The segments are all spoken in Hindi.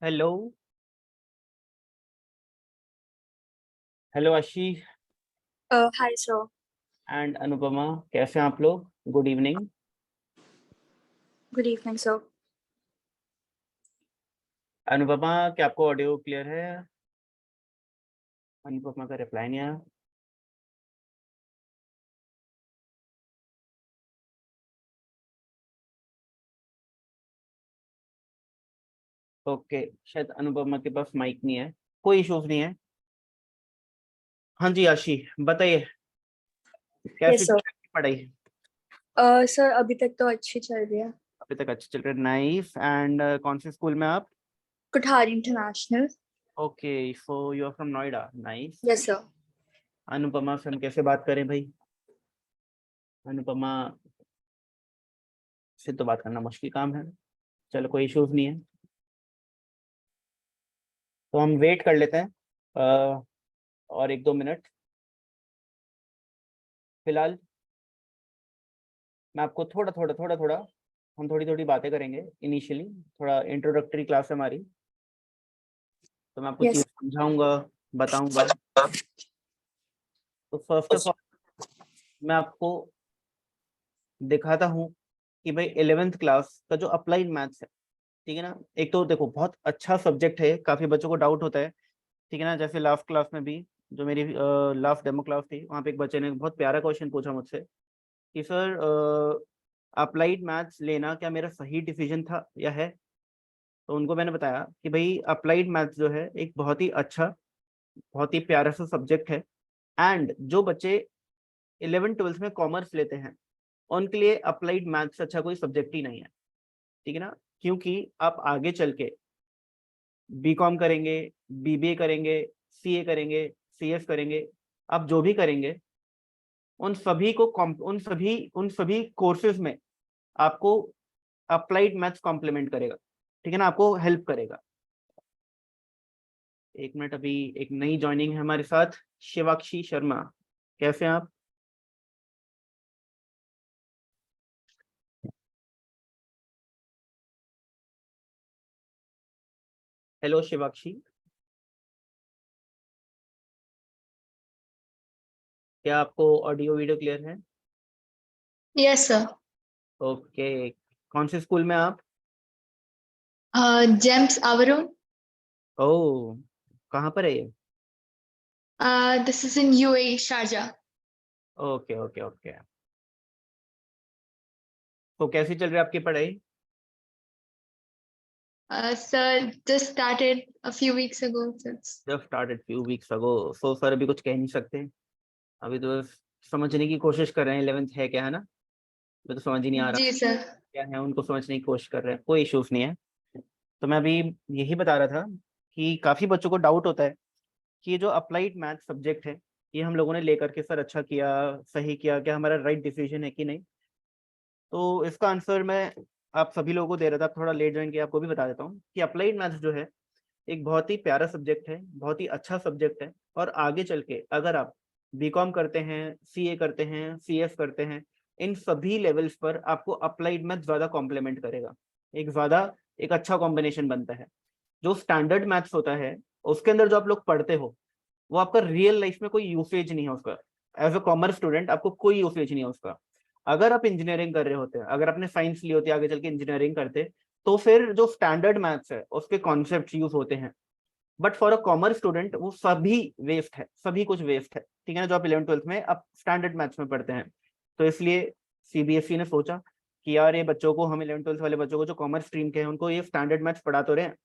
हेलो। हेलो आशी Hi, sir. एंड अनुपमा, कैसे हैं आप लोग? Good evening. Good evening, sir. Anupama, क्या आपको ऑडियो क्लियर है? अनुपमा का रिप्लाई नहीं आया। ओके, शायद अनुपमा के पास माइक नहीं है। कोई इश्यूज नहीं है। हाँ जी आशी, बताइए कैसी Yes, चल sir. रही है पढ़ाई? सर अभी तक तो अच्छी चल रही है। अभी तक अच्छी चल रही है, नाइस। एंड कौन से स्कूल में आप? Kuthari international. Okay, so you are from Noida, nice. Yes sir. Anupama से हम कैसे बात करें भाई? अनुपमा से तो बात करना मुश्किल काम है। चलो, कोई इश्यूज नहीं है, तो हम वेट कर लेते हैं और 1-2 मिनट। फिलहाल मैं आपको थोड़ा थोड़ा हम थोड़ी थोड़ी बातें करेंगे। इनिशियली थोड़ा इंट्रोडक्टरी क्लास है हमारी, तो मैं आपको चीज़ यस। समझाऊंगा, बताऊंगा। तो फर्स्ट ऑफ ऑल मैं आपको दिखाता हूँ कि भाई 11th क्लास का जो अप्लाइड मैथ्स है, ठीक है ना। एक तो देखो, बहुत अच्छा सब्जेक्ट है, काफ़ी बच्चों को डाउट होता है, ठीक है ना। जैसे लास्ट क्लास में भी, जो मेरी लास्ट डेमो क्लास थी, वहाँ पे एक बच्चे ने बहुत प्यारा क्वेश्चन पूछा मुझसे कि सर, अप्लाइड मैथ्स लेना क्या मेरा सही डिसीजन था या है? तो उनको मैंने बताया कि भाई अप्लाइड मैथ्स जो है एक बहुत ही अच्छा, बहुत ही प्यारा सा सब्जेक्ट है। एंड जो बच्चे 11th-12th में कॉमर्स लेते हैं, उनके लिए अप्लाइड मैथ्स अच्छा कोई सब्जेक्ट ही नहीं है, ठीक है ना। क्योंकि आप आगे चल के बीकॉम करेंगे, बीबीए करेंगे, सीए करेंगे, सीएस करेंगे, आप जो भी करेंगे, उन सभी कोर्सेज में आपको अप्लाइड मैथ्स कॉम्प्लीमेंट करेगा, ठीक है ना, आपको हेल्प करेगा। 1 मिनट, अभी एक नई ज्वाइनिंग है हमारे साथ, शिवाक्षी शर्मा। कैसे हैं आप? हेलो शिवाक्षी, क्या आपको ऑडियो वीडियो क्लियर है? Yes, sir. ओके, कौन से स्कूल में आप? Gems Avarun. ओह, कहाँ पर है ये? This is in UAE, Sharjah. Okay okay okay. तो कैसी चल रही है आपकी पढ़ाई? Sir, just started a few weeks ago. Since. Just started few weeks ago. So sir अभी कुछ कह नहीं सकते, अभी तो बस समझने की कोशिश कर रहे हैं 11th है क्या, है ना। अभी तो समझ ही नहीं आ रहा जी सर। क्या है, उनको समझने की कोशिश कर रहे हैं, कोई इश्यूज नहीं है। तो मैं अभी यही बता रहा था कि काफ़ी बच्चों को डाउट होता है कि ये जो अप्लाइड मैथ सब्जेक्ट है, ये हम लोगों ने लेकर के सर अच्छा किया, सही किया क्या, हमारा राइट डिसीजन है कि नहीं। तो इसका आंसर मैं आप सभी लोगों को दे रहा था, थोड़ा लेट ज्वाइन किया, आपको भी बता देता हूँ कि अप्लाइड मैथ्स जो है एक बहुत ही प्यारा सब्जेक्ट है, बहुत ही अच्छा सब्जेक्ट है। और आगे चल के अगर आप बीकॉम करते हैं, सीए करते हैं, सीएस करते हैं, इन सभी लेवल्स पर आपको अप्लाइड मैथ ज़्यादा कॉम्प्लीमेंट करेगा, एक अच्छा कॉम्बिनेशन बनता है। जो स्टैंडर्ड मैथ्स होता है, उसके अंदर जो आप लोग पढ़ते हो, वो आपका रियल लाइफ में कोई यूसेज नहीं है उसका। एज अ कॉमर्स स्टूडेंट आपको कोई यूसेज नहीं है उसका। अगर आप इंजीनियरिंग कर रहे होते हैं, अगर आपने साइंस ली होती है, आगे चल के इंजीनियरिंग करते, तो फिर जो स्टैंडर्ड मैथ्स है उसके कॉन्सेप्ट यूज होते हैं। But for a commerce student वो सभी वेस्ट है, सभी कुछ वेस्ट है, ठीक है ना, जो आप 11th-12th में आप स्टैंडर्ड मैथ्स में पढ़ते हैं। तो इसलिए सीबीएसई ने सोचा कि यार ये बच्चों को, हम 11th-12th वाले बच्चों को जो कॉमर्स स्ट्रीम के हैं, उनको ये स्टैंडर्ड मैथ्स पढ़ा तो रहे हैं,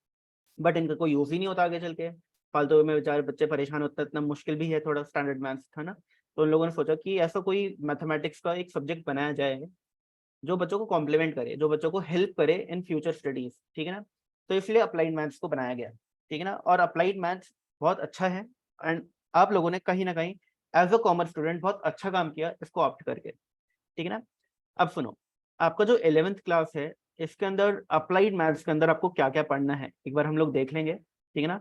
बट इनका कोई यूज ही नहीं होता आगे चल के, फालतू में बेचारे बच्चे परेशान होते हैं, इतना मुश्किल भी है थोड़ा स्टैंडर्ड मैथ्स, था ना। तो उन लोगों ने सोचा कि ऐसा कोई मैथमेटिक्स का एक सब्जेक्ट बनाया जाए जो बच्चों को कॉम्प्लीमेंट करे, जो बच्चों को हेल्प करे इन फ्यूचर स्टडीज, ठीक है ना। तो इसलिए अप्लाइड मैथ्स को बनाया गया, ठीक है ना। और अप्लाइड मैथ्स बहुत अच्छा है, एंड आप लोगों ने कहीं ना कहीं एज अ कॉमर्स स्टूडेंट बहुत अच्छा काम किया इसको ऑप्ट करके, ठीक है ना। अब सुनो, आपका जो 11th क्लास है, इसके अंदर अप्लाइड मैथ्स के अंदर आपको क्या क्या पढ़ना है एक बार हम लोग देख लेंगे, ठीक है ना।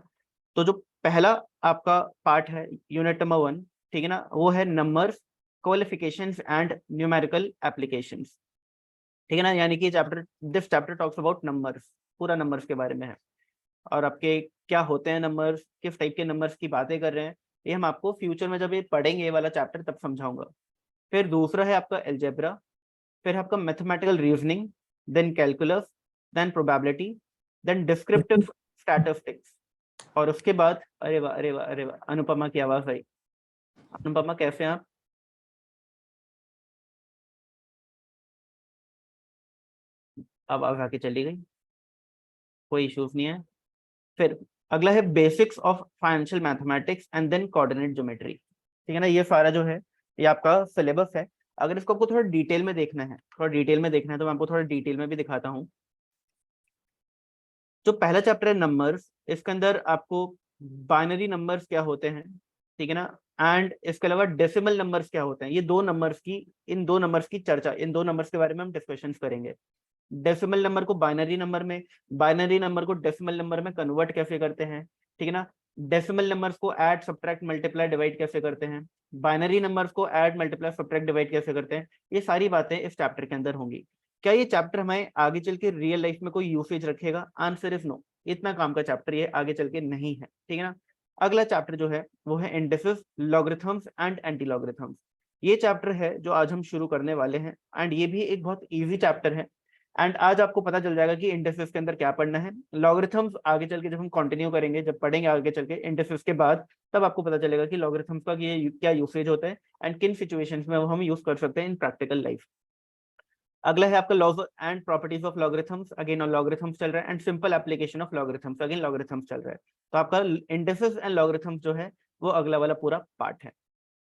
तो जो पहला आपका पार्ट है, यूनिट नंबर 1, ठीक है ना, वो है numbers, qualifications and numerical applications, ठीक है ना। यानी कि chapter, this chapter talks about numbers, पूरा नंबर्स के बारे में है। और आपके क्या होते हैं नंबर्स, किस टाइप के नंबर्स की बातें कर रहे हैं, ये हम आपको फ्यूचर में जब ये पढ़ेंगे ये वाला चैप्टर तब समझाऊंगा। फिर दूसरा है आपका एल्जेब्रा, फिर आपका mathematical reasoning, then calculus, then probability, then descriptive statistics. और उसके बाद अरे वाह अरे वाह अरे वाह, अनुपमा की आवाज आई। अनुपमा कैसे हैं आप? आवाज आके चली गई, कोई इश्यूज नहीं है। फिर अगला है basics of financial mathematics and then coordinate geometry. ठीक है ना, ये सारा जो है ये आपका सिलेबस है। अगर इसको आपको थोड़ा डिटेल में देखना है, थोड़ा डिटेल में देखना है, तो मैं आपको थोड़ा डिटेल में भी दिखाता हूँ। जो पहला चैप्टर है नंबर्स, इसके अंदर आपको बाइनरी नंबर्स क्या होते हैं, ठीक है ना, एंड इसके अलावा डेसिमल नंबर्स क्या होते हैं, ये दो नंबर्स की, इन दो नंबर्स की चर्चा, इन दो नंबर्स के बारे में हम डिस्कशन करेंगे। डेसिमल नंबर को बाइनरी नंबर में, बाइनरी नंबर को डेसिमल नंबर में कन्वर्ट कैसे करते हैं, ठीक है ना, डेसिमल नंबर्स को ऐड सब्ट्रैक्ट मल्टीप्लाई डिवाइड कैसे करते हैं, बाइनरी नंबर्स को ऐड मल्टीप्लाई सब्ट्रैक्ट डिवाइड कैसे करते हैं, ये सारी बातें इस चैप्टर के अंदर होंगी। क्या ये चैप्टर हमें आगे चल के रियल लाइफ में कोई यूसेज रखेगा? Answer is no. इतना काम का चैप्टर ये आगे चल के नहीं है, ठीक है ना। अगला चैप्टर जो है वो है indices, logarithms and anti logarithms. ये चैप्टर है जो आज हम शुरू करने वाले हैं, एंड ये भी एक बहुत इजी चैप्टर है। एंड आज आपको पता चल जाएगा कि इंडिसेस के अंदर क्या पढ़ना है। लॉगरिथम्स आगे चल के जब हम कंटिन्यू करेंगे, जब पढ़ेंगे आगे चल के इंडिसेस के बाद, तब आपको पता चलेगा कि लॉगरिथम्स का ये क्या यूसेज होता है एंड किन सिचुएशंस में वो हम यूज कर सकते हैं इन प्रैक्टिकल लाइफ। अगला है आपका laws and properties of logarithms, again logarithms चल रहा है, and simple application of logarithms, again logarithms चल रहा है। तो आपका इंडिसेस एंड लॉगरिथम्स जो है वो अगला वाला पूरा पार्ट है।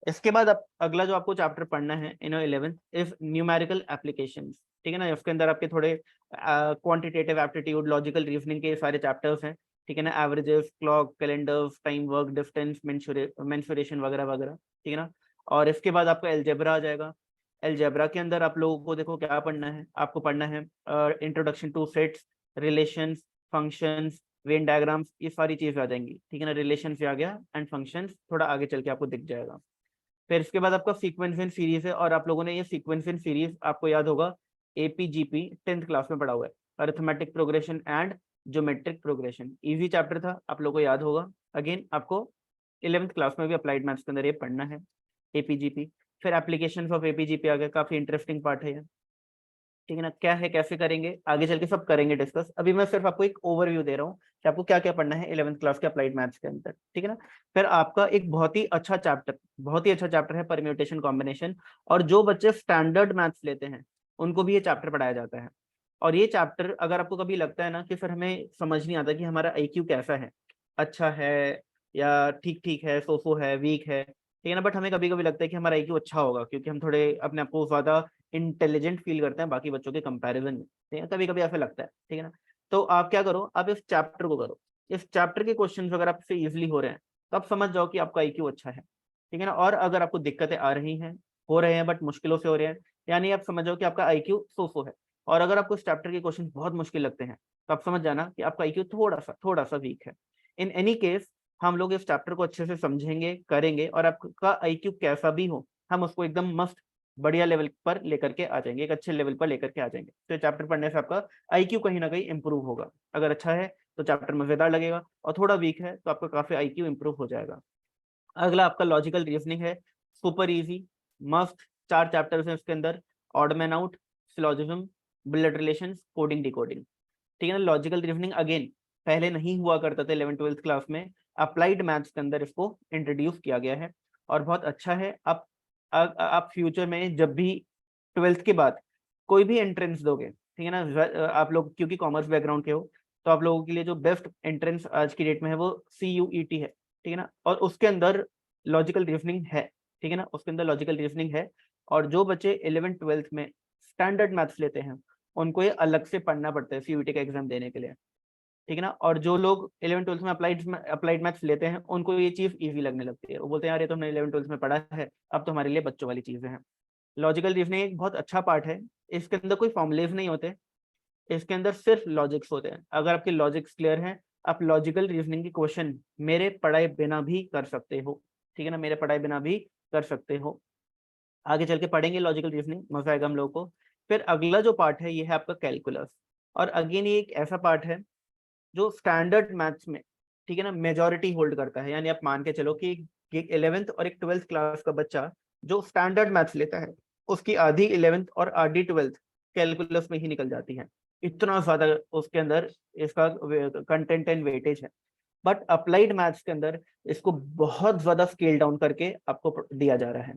इसके बाद अगला जो आपको चैप्टर पढ़ना है इन 11th इज न्यूमेरिकल एप्लीकेशंस। ठीक है ना, इसके अंदर आपके थोड़े क्वांटिटेटिव एप्टीट्यूड, लॉजिकल रीजनिंग के सारे चैप्टर्स हैं, ठीक है ना, averages, clock, calendars, time, work, distance, mensuration वगैरह वगैरह, ठीक है ना। और इसके बाद आपका एल्जेब्रा आ जाएगा। एल्जेब्रा के अंदर आप लोगों को देखो क्या पढ़ना है, आपको पढ़ना है introduction two sets, relations, functions, Venn diagrams, ये सारी चीजें आ जाएंगी, ठीक है ना। रिलेशन से आ गया एंड फंक्शंस थोड़ा आगे चल के आपको दिख जाएगा। फिर इसके बाद आपका सीक्वेंस इन सीरीज है, और आप लोगों ने ये सीक्वेंस इन सीरीज आपको याद होगा एपीजीपी 10th क्लास में पढ़ा हुआ है, arithmetic progression and geometric progression, easy chapter था, आप लोगों को याद होगा। अगेन आपको 11th क्लास में भी अप्लाइड मैथ्स के अंदर ये पढ़ना है एपीजीपी। फिर एप्लीकेशन ऑफ एपीजीपी आ गया, काफी इंटरेस्टिंग पार्ट है ये, ठीक है ना। क्या है, कैसे करेंगे, आगे चल के सब करेंगे डिस्कस, अभी मैं सिर्फ आपको एक ओवरव्यू दे रहा हूँ कि आपको क्या क्या पढ़ना है 11th क्लास के अप्लाइड मैथ्स के अंदर, ठीक है ना। फिर आपका एक बहुत ही अच्छा चैप्टर, बहुत ही अच्छा चैप्टर है परम्यूटेशन कॉम्बिनेशन, और जो बच्चे स्टैंडर्ड मैथ्स लेते हैं उनको भी ये चैप्टर पढ़ाया जाता है। और ये चैप्टर अगर आपको कभी लगता है ना कि सर हमें समझ नहीं आता कि हमारा आईक्यू कैसा है, अच्छा है या ठीक ठीक है, सो है, वीक है, ठीक है ना, बट हमें कभी कभी लगता है कि हमारा आईक्यू अच्छा होगा क्योंकि हम थोड़े अपने आप को ज्यादा इंटेलिजेंट फील करते हैं बाकी बच्चों के कंपैरिजन में, ठीक है, कभी कभी ऐसा लगता है, ठीक है ना। तो आप क्या करो, आप इस चैप्टर को करो, इस चैप्टर के क्वेश्चंस अगर आपसे इजीली हो रहे हैं तो आप समझ जाओ कि आपका आईक्यू अच्छा है, ठीक है ना। और अगर आपको दिक्कतें आ रही हैं, हो रहे हैं बट मुश्किलों से हो रहे हैं, यानी आप समझ जाओ कि आपका आईक्यू सो है। और अगर आपको इस चैप्टर के क्वेश्चन बहुत मुश्किल लगते हैं तो आप समझ जाना कि आपका आईक्यू थोड़ा सा वीक है। इन एनी केस हम लोग इस चैप्टर को अच्छे से समझेंगे, करेंगे, और आपका आईक्यू कैसा भी हो हम उसको एकदम मस्त बढ़िया लेवल पर लेकर के आ जाएंगे, एक अच्छे लेवल पर लेकर के आ जाएंगे। तो ये चैप्टर पढ़ने से आपका आईक्यू कहीं ना कहीं इंप्रूव होगा, अगर अच्छा है तो चैप्टर मजेदार लगेगा, और थोड़ा वीक है तो आपका काफी आईक्यू इंप्रूव हो जाएगा। अगला आपका लॉजिकल रीजनिंग है, सुपर इजी, मस्त, 4 चैप्टर्स हैं इसके अंदर, odd man out, syllogism, blood relations, coding decoding, ठीक है ना। लॉजिकल रीजनिंग अगेन पहले नहीं हुआ करता था 11th-12th क्लास में, अप्लाइड मैथ्स के अंदर इसको इंट्रोड्यूस किया गया है और बहुत अच्छा है। आप फ्यूचर में जब भी 12th के बाद कोई भी एंट्रेंस दोगे, ठीक है ना, आप लोग क्योंकि कॉमर्स बैकग्राउंड के हो तो आप लोगों के लिए जो बेस्ट एंट्रेंस आज की डेट में है वो CUET है, ठीक है ना, और उसके अंदर लॉजिकल रीजनिंग है, ठीक है ना, उसके अंदर लॉजिकल रीजनिंग है। और जो बच्चे 11th-12th में स्टैंडर्ड मैथ्स लेते हैं उनको ये अलग से पढ़ना पड़ता है CUET का एग्जाम देने के लिए, ठीक है ना। और जो लोग 11th-12th में अप्लाइड मैथ्स लेते हैं उनको ये चीज इजी लगने लगती है, वो बोलते हैं यार ये तो हमने 11th-12th में पढ़ा है, अब तो हमारे लिए बच्चों वाली चीजें हैं। लॉजिकल रीजनिंग एक बहुत अच्छा पार्ट है, इसके अंदर कोई फॉर्मुलेज नहीं होते, इसके अंदर सिर्फ लॉजिक्स होते हैं। अगर आपके लॉजिक्स क्लियर हैं आप लॉजिकल रीजनिंग की क्वेश्चन मेरे पढ़ाए बिना भी कर सकते हो, ठीक है ना, मेरे पढ़ाए बिना भी कर सकते हो। आगे चल के पढ़ेंगे लॉजिकल रीजनिंग, मजा आएगा हम लोगों को। फिर अगला जो पार्ट है ये है आपका कैलकुलस, और अगेन ये एक ऐसा पार्ट है जो स्टैंडर्ड मैथ्स में, ठीक है ना, मेजोरिटी होल्ड करता है। यानी आप मान के चलो कि एक 11th और एक 12th क्लास का बच्चा जो स्टैंडर्ड मैथ्स लेता है, उसकी आधी 11th और आधी 12th कैलकुलस में ही निकल जाती है। इतना ज्यादा उसके अंदर इसका कंटेंट एंड वेटेज है। बट अप्लाइड मैथ्स के अंदर इसको बहुत ज्यादा स्केल डाउन करके आपको दिया जा रहा है।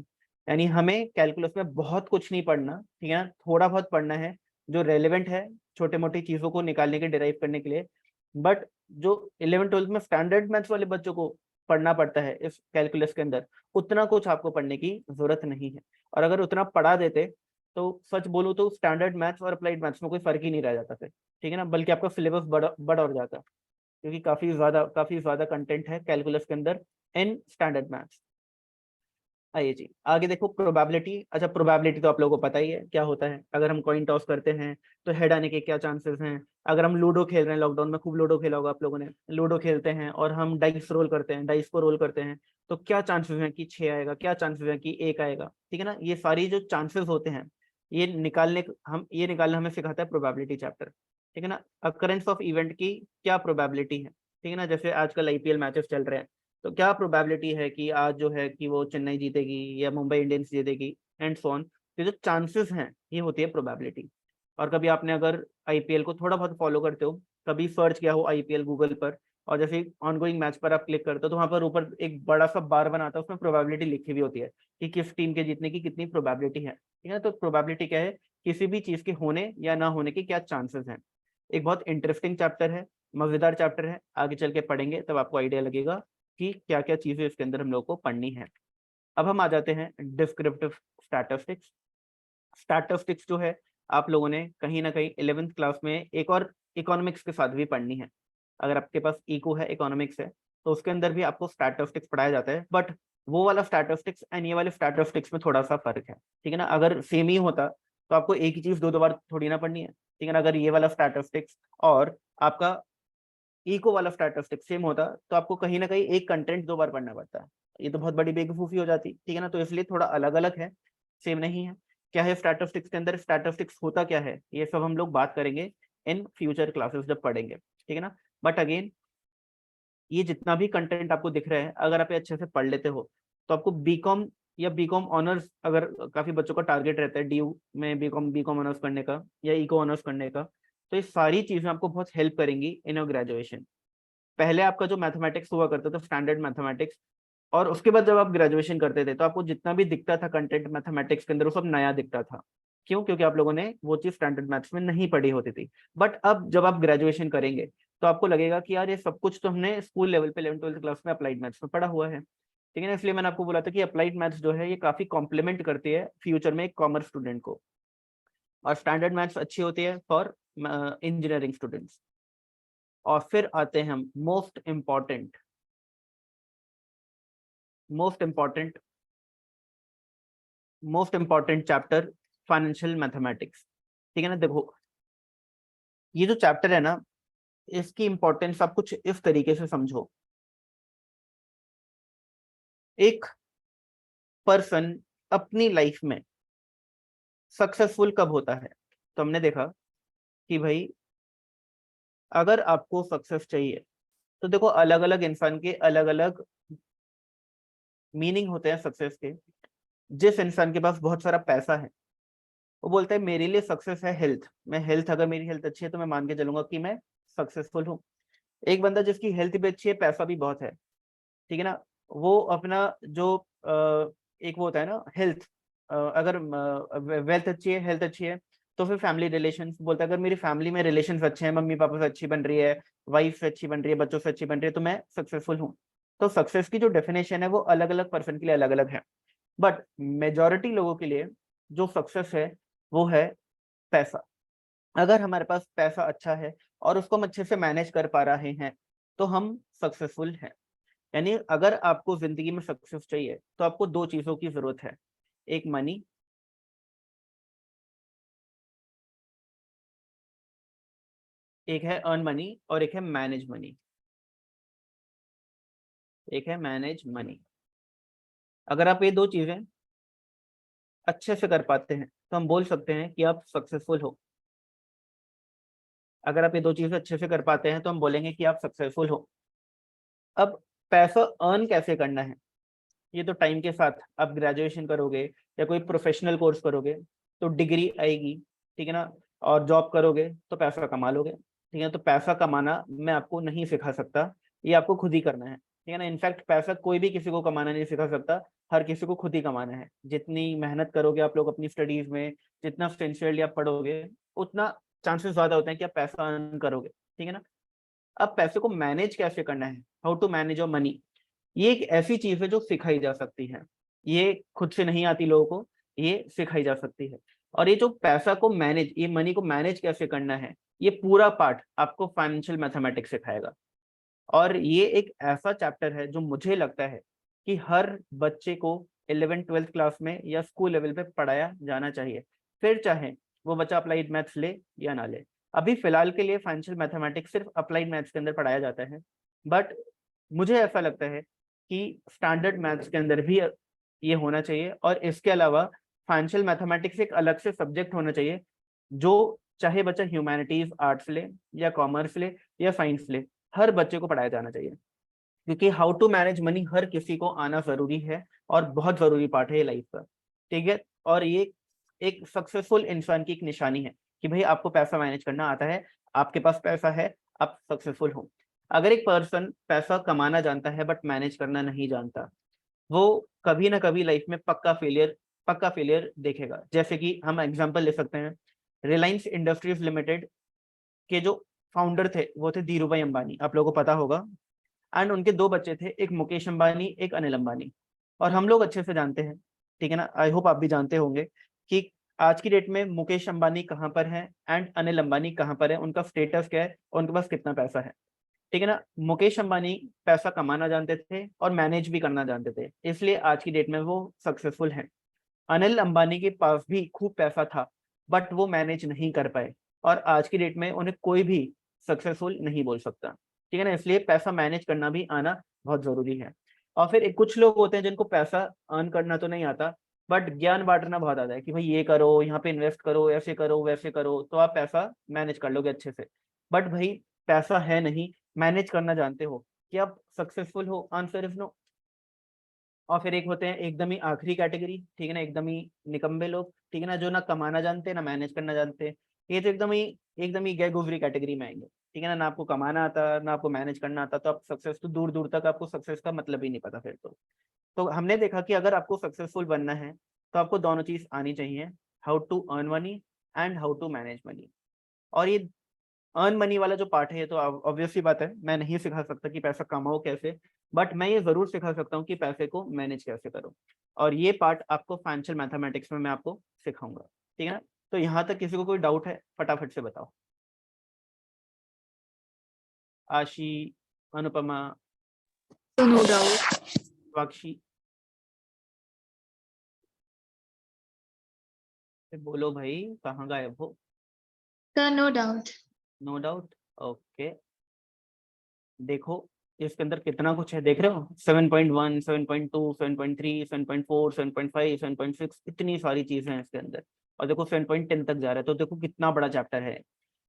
यानी हमें कैलकुलस में बहुत कुछ नहीं पढ़ना, ठीक है ना, थोड़ा बहुत पढ़ना है जो रेलेवेंट है छोटे मोटी चीजों को निकालने के, डिराइव करने के लिए। बट जो 11th-12th में स्टैंडर्ड मैथ्स वाले बच्चों को पढ़ना पड़ता है इस कैलकुलस के अंदर, उतना कुछ आपको पढ़ने की जरूरत नहीं है। और अगर उतना पढ़ा देते तो सच बोलूं तो स्टैंडर्ड मैथ्स और अप्लाइड मैथ्स में कोई फर्क ही नहीं रह जाता फिर, ठीक है ना, बल्कि आपका सिलेबस बड़ा और जाता, क्योंकि काफी ज्यादा कंटेंट है कैलकुलस के अंदर इन स्टैंडर्ड मैथ्स। आइए जी आगे देखो, प्रोबेबिलिटी। अच्छा, प्रोबेबिलिटी तो आप लोगों को पता ही है क्या होता है। अगर हम कॉइन टॉस करते हैं तो हेड आने के क्या चांसेस हैं। अगर हम लूडो खेल रहे हैं, लॉकडाउन में खूब लूडो खेला होगा आप लोगों ने, लूडो खेलते हैं और हम डाइस रोल करते हैं, डाइस को रोल करते हैं, तो क्या चांसेस हैं कि 6 आएगा, क्या चांसेस हैं कि 1 आएगा, ठीक है ना। ये सारी जो चांसेस होते हैं, ये निकालना हमें सिखाता है प्रोबेबिलिटी चैप्टर, ठीक है ना। अकरेंस ऑफ इवेंट की क्या प्रोबेबिलिटी है, ठीक है ना। जैसे आजकल आईपीएल मैचेस चल रहे हैं, तो क्या प्रोबेबिलिटी है कि आज जो है कि वो चेन्नई जीतेगी या मुंबई इंडियंस जीतेगी, एंड सो ऑन। तो जो चांसेस हैं ये होती है प्रोबेबिलिटी। और कभी आपने अगर आईपीएल को थोड़ा बहुत फॉलो करते हो, कभी सर्च किया हो आईपीएल गूगल पर, और जैसे ऑनगोइंग मैच पर आप क्लिक करते हो तो वहां पर ऊपर एक बड़ा सा बार बनाता है, उसमें प्रोबेबिलिटी लिखी हुई होती है कि किस टीम के जीतने की कितनी प्रोबेबिलिटी है, ठीक है। तो प्रोबेबिलिटी क्या है, किसी भी चीज के होने या ना होने के क्या चांसेस हैं। एक बहुत इंटरेस्टिंग चैप्टर है, मजेदार चैप्टर है, आगे चल के पढ़ेंगे तब आपको आइडिया लगेगा कि क्या क्या चीजें इसके अंदर हम लोग को पढ़नी है। अब हम आ जाते हैं डिस्क्रिप्टिव स्टैटिस्टिक्स। स्टैटिस्टिक्स जो है आप लोगों ने कहीं ना कहीं 11th क्लास में एक और इकोनॉमिक्स के साथ भी पढ़नी है। अगर आपके पास इको है, इकोनॉमिक्स है, तो उसके अंदर भी आपको स्टैटिस्टिक्स पढ़ाया जाता है। बट वो वाला स्टैटिस्टिक्स एंड ये वाले स्टैटिस्टिक्स में थोड़ा सा फर्क है, ठीक है ना। अगर सेम ही होता तो आपको एक ही चीज दो दो बार थोड़ी ना पढ़नी है, ठीक है ना। अगर ये वाला स्टैटिस्टिक्स और आपका इको वाला स्टैटिस्टिक्स सेम होता तो आपको कहीं ना कहीं एक कंटेंट 2 बार पढ़ना पड़ता है। ये तो बहुत बड़ी बेवकूफी हो जाती, ठीक है ना। तो इसलिए थोड़ा अलग अलग है, सेम नहीं है। क्या है स्टैटिस्टिक्स के अंदर, स्टैटिस्टिक्स होता क्या है, ये सब हम लोग बात करेंगे इन फ्यूचर क्लासेस जब पढ़ेंगे, ठीक है ना। बट अगेन, ये जितना भी कंटेंट आपको दिख रहा है, अगर आप ये अच्छे से पढ़ लेते हो तो आपको बीकॉम या बीकॉम ऑनर्स, अगर काफी बच्चों का टारगेट रहता है डीयू में बीकॉम ऑनर्स करने का या इको ऑनर्स करने का, तो ये सारी चीजें आपको बहुत हेल्प करेंगी इन योर ग्रेजुएशन। पहले आपका जो मैथमेटिक्स हुआ करता था स्टैंडर्ड मैथमेटिक्स, और उसके बाद जब आप ग्रेजुएशन करते थे तो आपको जितना भी दिखता था कंटेंट मैथमेटिक्स के अंदर वो सब नया दिखता था। क्यों? क्योंकि आप लोगों ने वो चीज स्टैंडर्ड मैथ्स में नहीं पढ़ी होती थी। बट अब जब आप ग्रेजुएशन करेंगे तो आपको लगेगा कि यार ये सब कुछ तो हमने स्कूल लेवल पे 11th-12th क्लास में अप्लाइड मैथ्स में पढ़ा हुआ है, ठीक है ना। इसलिए मैंने आपको बोला था कि अप्लाइड मैथ्स जो है ये काफी कॉम्प्लीमेंट करती है फ्यूचर में एक कॉमर्स स्टूडेंट को, और स्टैंडर्ड मैथ्स अच्छी होती है फॉर इंजीनियरिंग स्टूडेंट्स। और फिर आते हैं हम most important most important chapter, financial mathematics, ठीक है ना। देखो, ये जो चैप्टर है ना, इसकी इंपॉर्टेंस आप कुछ इस तरीके से समझो। एक पर्सन अपनी लाइफ में सक्सेसफुल कब होता है, तो हमने देखा कि भाई अगर आपको सक्सेस चाहिए तो देखो अलग अलग इंसान के अलग अलग मीनिंग होते हैं सक्सेस के। जिस इंसान के पास बहुत सारा पैसा है वो बोलता है मेरे लिए सक्सेस है हेल्थ, मैं हेल्थ, अगर मेरी हेल्थ अच्छी है तो मैं मान के चलूंगा कि मैं सक्सेसफुल हूँ। एक बंदा जिसकी हेल्थ भी अच्छी है, पैसा भी बहुत है, ठीक है ना, वो अपना जो एक वो होता है ना हेल्थ, अगर वेल्थ अच्छी है, हेल्थ अच्छी है, तो फिर फैमिली रिलेशंस बोलता है अगर मेरी फैमिली में रिलेशंस अच्छे हैं, मम्मी पापा से अच्छी बन रही है, वाइफ से अच्छी बन रही है, बच्चों से अच्छी बन रही है, तो मैं सक्सेसफुल हूँ। तो सक्सेस की जो डेफिनेशन है वो अलग अलग पर्सन के लिए अलग अलग है। बट मेजोरिटी लोगों के लिए जो सक्सेस है वो है पैसा। अगर हमारे पास पैसा अच्छा है और उसको हम अच्छे से मैनेज कर पा रहे हैं तो हम सक्सेसफुल हैं। यानी अगर आपको जिंदगी में सक्सेस चाहिए तो आपको दो चीजों की जरूरत है, एक मनी, एक है अर्न मनी और एक है मैनेज मनी, एक है मैनेज मनी। अगर आप ये दो चीजें अच्छे से कर पाते हैं तो हम बोल सकते हैं कि आप सक्सेसफुल हो। अगर आप ये दो चीजें अच्छे से कर पाते हैं तो हम बोलेंगे कि आप सक्सेसफुल हो। अब पैसा अर्न कैसे करना है, ये तो टाइम के साथ आप ग्रेजुएशन करोगे या कोई प्रोफेशनल कोर्स करोगे तो डिग्री आएगी, ठीक है ना, और जॉब करोगे तो पैसा कमा लोगे, ठीक है। तो पैसा कमाना मैं आपको नहीं सिखा सकता, ये आपको खुद ही करना है, ठीक है ना। इनफैक्ट पैसा कोई भी किसी को कमाना नहीं सिखा सकता, हर किसी को खुद ही कमाना है। जितनी मेहनत करोगे आप लोग अपनी स्टडीज में, जितना सिंसियरली आप पढ़ोगे, उतना चांसेस ज्यादा होते हैं कि आप पैसा अर्न करोगे, ठीक है ना। अब पैसे को मैनेज कैसे करना है, how to manage your money, ये एक ऐसी चीज है जो सिखाई जा सकती है। ये खुद से नहीं आती लोगों को, ये सिखाई जा सकती है। और ये जो पैसा को मैनेज, ये मनी को मैनेज कैसे करना है, ये पूरा पार्ट आपको फाइनेंशियल मैथमेटिक्स सिखाएगा। और ये एक ऐसा चैप्टर है जो मुझे लगता है कि हर बच्चे को 11th-12th क्लास में या स्कूल लेवल पे पढ़ाया जाना चाहिए, फिर चाहे वो बच्चा अप्लाइड मैथ्स ले या ना ले। अभी फिलहाल के लिए फाइनेंशियल मैथमेटिक्स सिर्फ अप्लाइड मैथ्स के अंदर पढ़ाया जाता है, बट मुझे ऐसा लगता है कि स्टैंडर्ड मैथ्स के अंदर भी ये होना चाहिए। और इसके अलावा फाइनेंशियल मैथमेटिक्स एक अलग से सब्जेक्ट होना चाहिए, जो चाहे बच्चा ह्यूमैनिटीज आर्ट्स ले या कॉमर्स ले या साइंस ले, हर बच्चे को पढ़ाया जाना चाहिए। क्योंकि हाउ टू मैनेज मनी हर किसी को आना जरूरी है और बहुत जरूरी पार्ट है ये लाइफ का, ठीक है। और ये एक सक्सेसफुल इंसान की एक निशानी है कि भाई आपको पैसा मैनेज करना आता है, आपके पास पैसा है, आप सक्सेसफुल हो। अगर एक पर्सन पैसा कमाना जानता है बट मैनेज करना नहीं जानता, वो कभी ना कभी लाइफ में पक्का फेलियर देखेगा। जैसे कि हम एग्जांपल ले सकते हैं, रिलायंस इंडस्ट्रीज लिमिटेड के जो फाउंडर थे वो थे धीरू भाई अंबानी, आप लोगों को पता होगा। एंड उनके दो बच्चे थे, एक मुकेश अंबानी एक अनिल अंबानी। और हम लोग अच्छे से जानते हैं, ठीक है ना, आई होप आप भी जानते होंगे कि आज की डेट में मुकेश अंबानी कहाँ पर है एंड अनिल अंबानी कहाँ पर है, उनका स्टेटस क्या है और उनके पास कितना पैसा है, ठीक है ना। मुकेश अंबानी पैसा कमाना जानते थे और मैनेज भी करना जानते थे, इसलिए आज की डेट में वो सक्सेसफुल हैं। अनिल अंबानी के पास भी खूब पैसा था बट वो मैनेज नहीं कर पाए, और आज की डेट में उन्हें कोई भी सक्सेसफुल नहीं बोल सकता, ठीक है ना। इसलिए पैसा मैनेज करना भी आना बहुत जरूरी है। और फिर कुछ लोग होते हैं जिनको पैसा अर्न करना तो नहीं आता, बट ज्ञान बांटना बहुत आता है कि भाई ये करो, यहाँ पे इन्वेस्ट करो, ऐसे करो वैसे करो, तो आप पैसा मैनेज कर लोगे अच्छे से। बट भाई पैसा है नहीं, मैनेज करना जानते हो, कि आप सक्सेसफुल हो, आंसर इज नो। और फिर एक होते हैं एकदम ही आखिरी कैटेगरी, ठीक है ना, एकदम ही निकम्बे लोग, ठीक है ना, जो ना कमाना जानते ना मैनेज करना जानते। ये तो एकदम ही गए गुजरी कैटेगरी में आएंगे, ठीक है ना आपको कमाना आता ना आपको मैनेज करना आता, तो आप सक्सेस तो दूर दूर तक, आपको सक्सेस का मतलब ही नहीं पता फिर तो हमने देखा कि अगर आपको सक्सेसफुल बनना है तो आपको दोनों चीज आनी चाहिए, how to earn money and how to manage money. और ये अर्न मनी वाला जो पार्ट है, ये तो ऑब्वियस सी बात है, मैं नहीं सिखा सकता कि पैसा कमाओ कैसे, बट मैं ये जरूर सिखा सकता हूँ कि पैसे को मैनेज कैसे करो। और ये पार्ट आपको फाइनेंशियल मैथमेटिक्स में मैं आपको सिखाऊंगा, ठीक है ना। तो यहाँ तक किसी को कोई डाउट है, फटाफट से बताओ। आशी, अनुपमा, So no doubt. वाक्षी, बोलो भाई, कहाँ गायब हो। Sir, no doubt. No doubt, okay. देखो इसके अंदर कितना कुछ है, देख रहे हो, 7.1, 7.2, 7.3, 7.4, 7.5, 7.6, इतनी सारी चीजें हैं इसके अंदर। और देखो 7.10 तक जा रहा है, तो देखो कितना बड़ा चैप्टर है।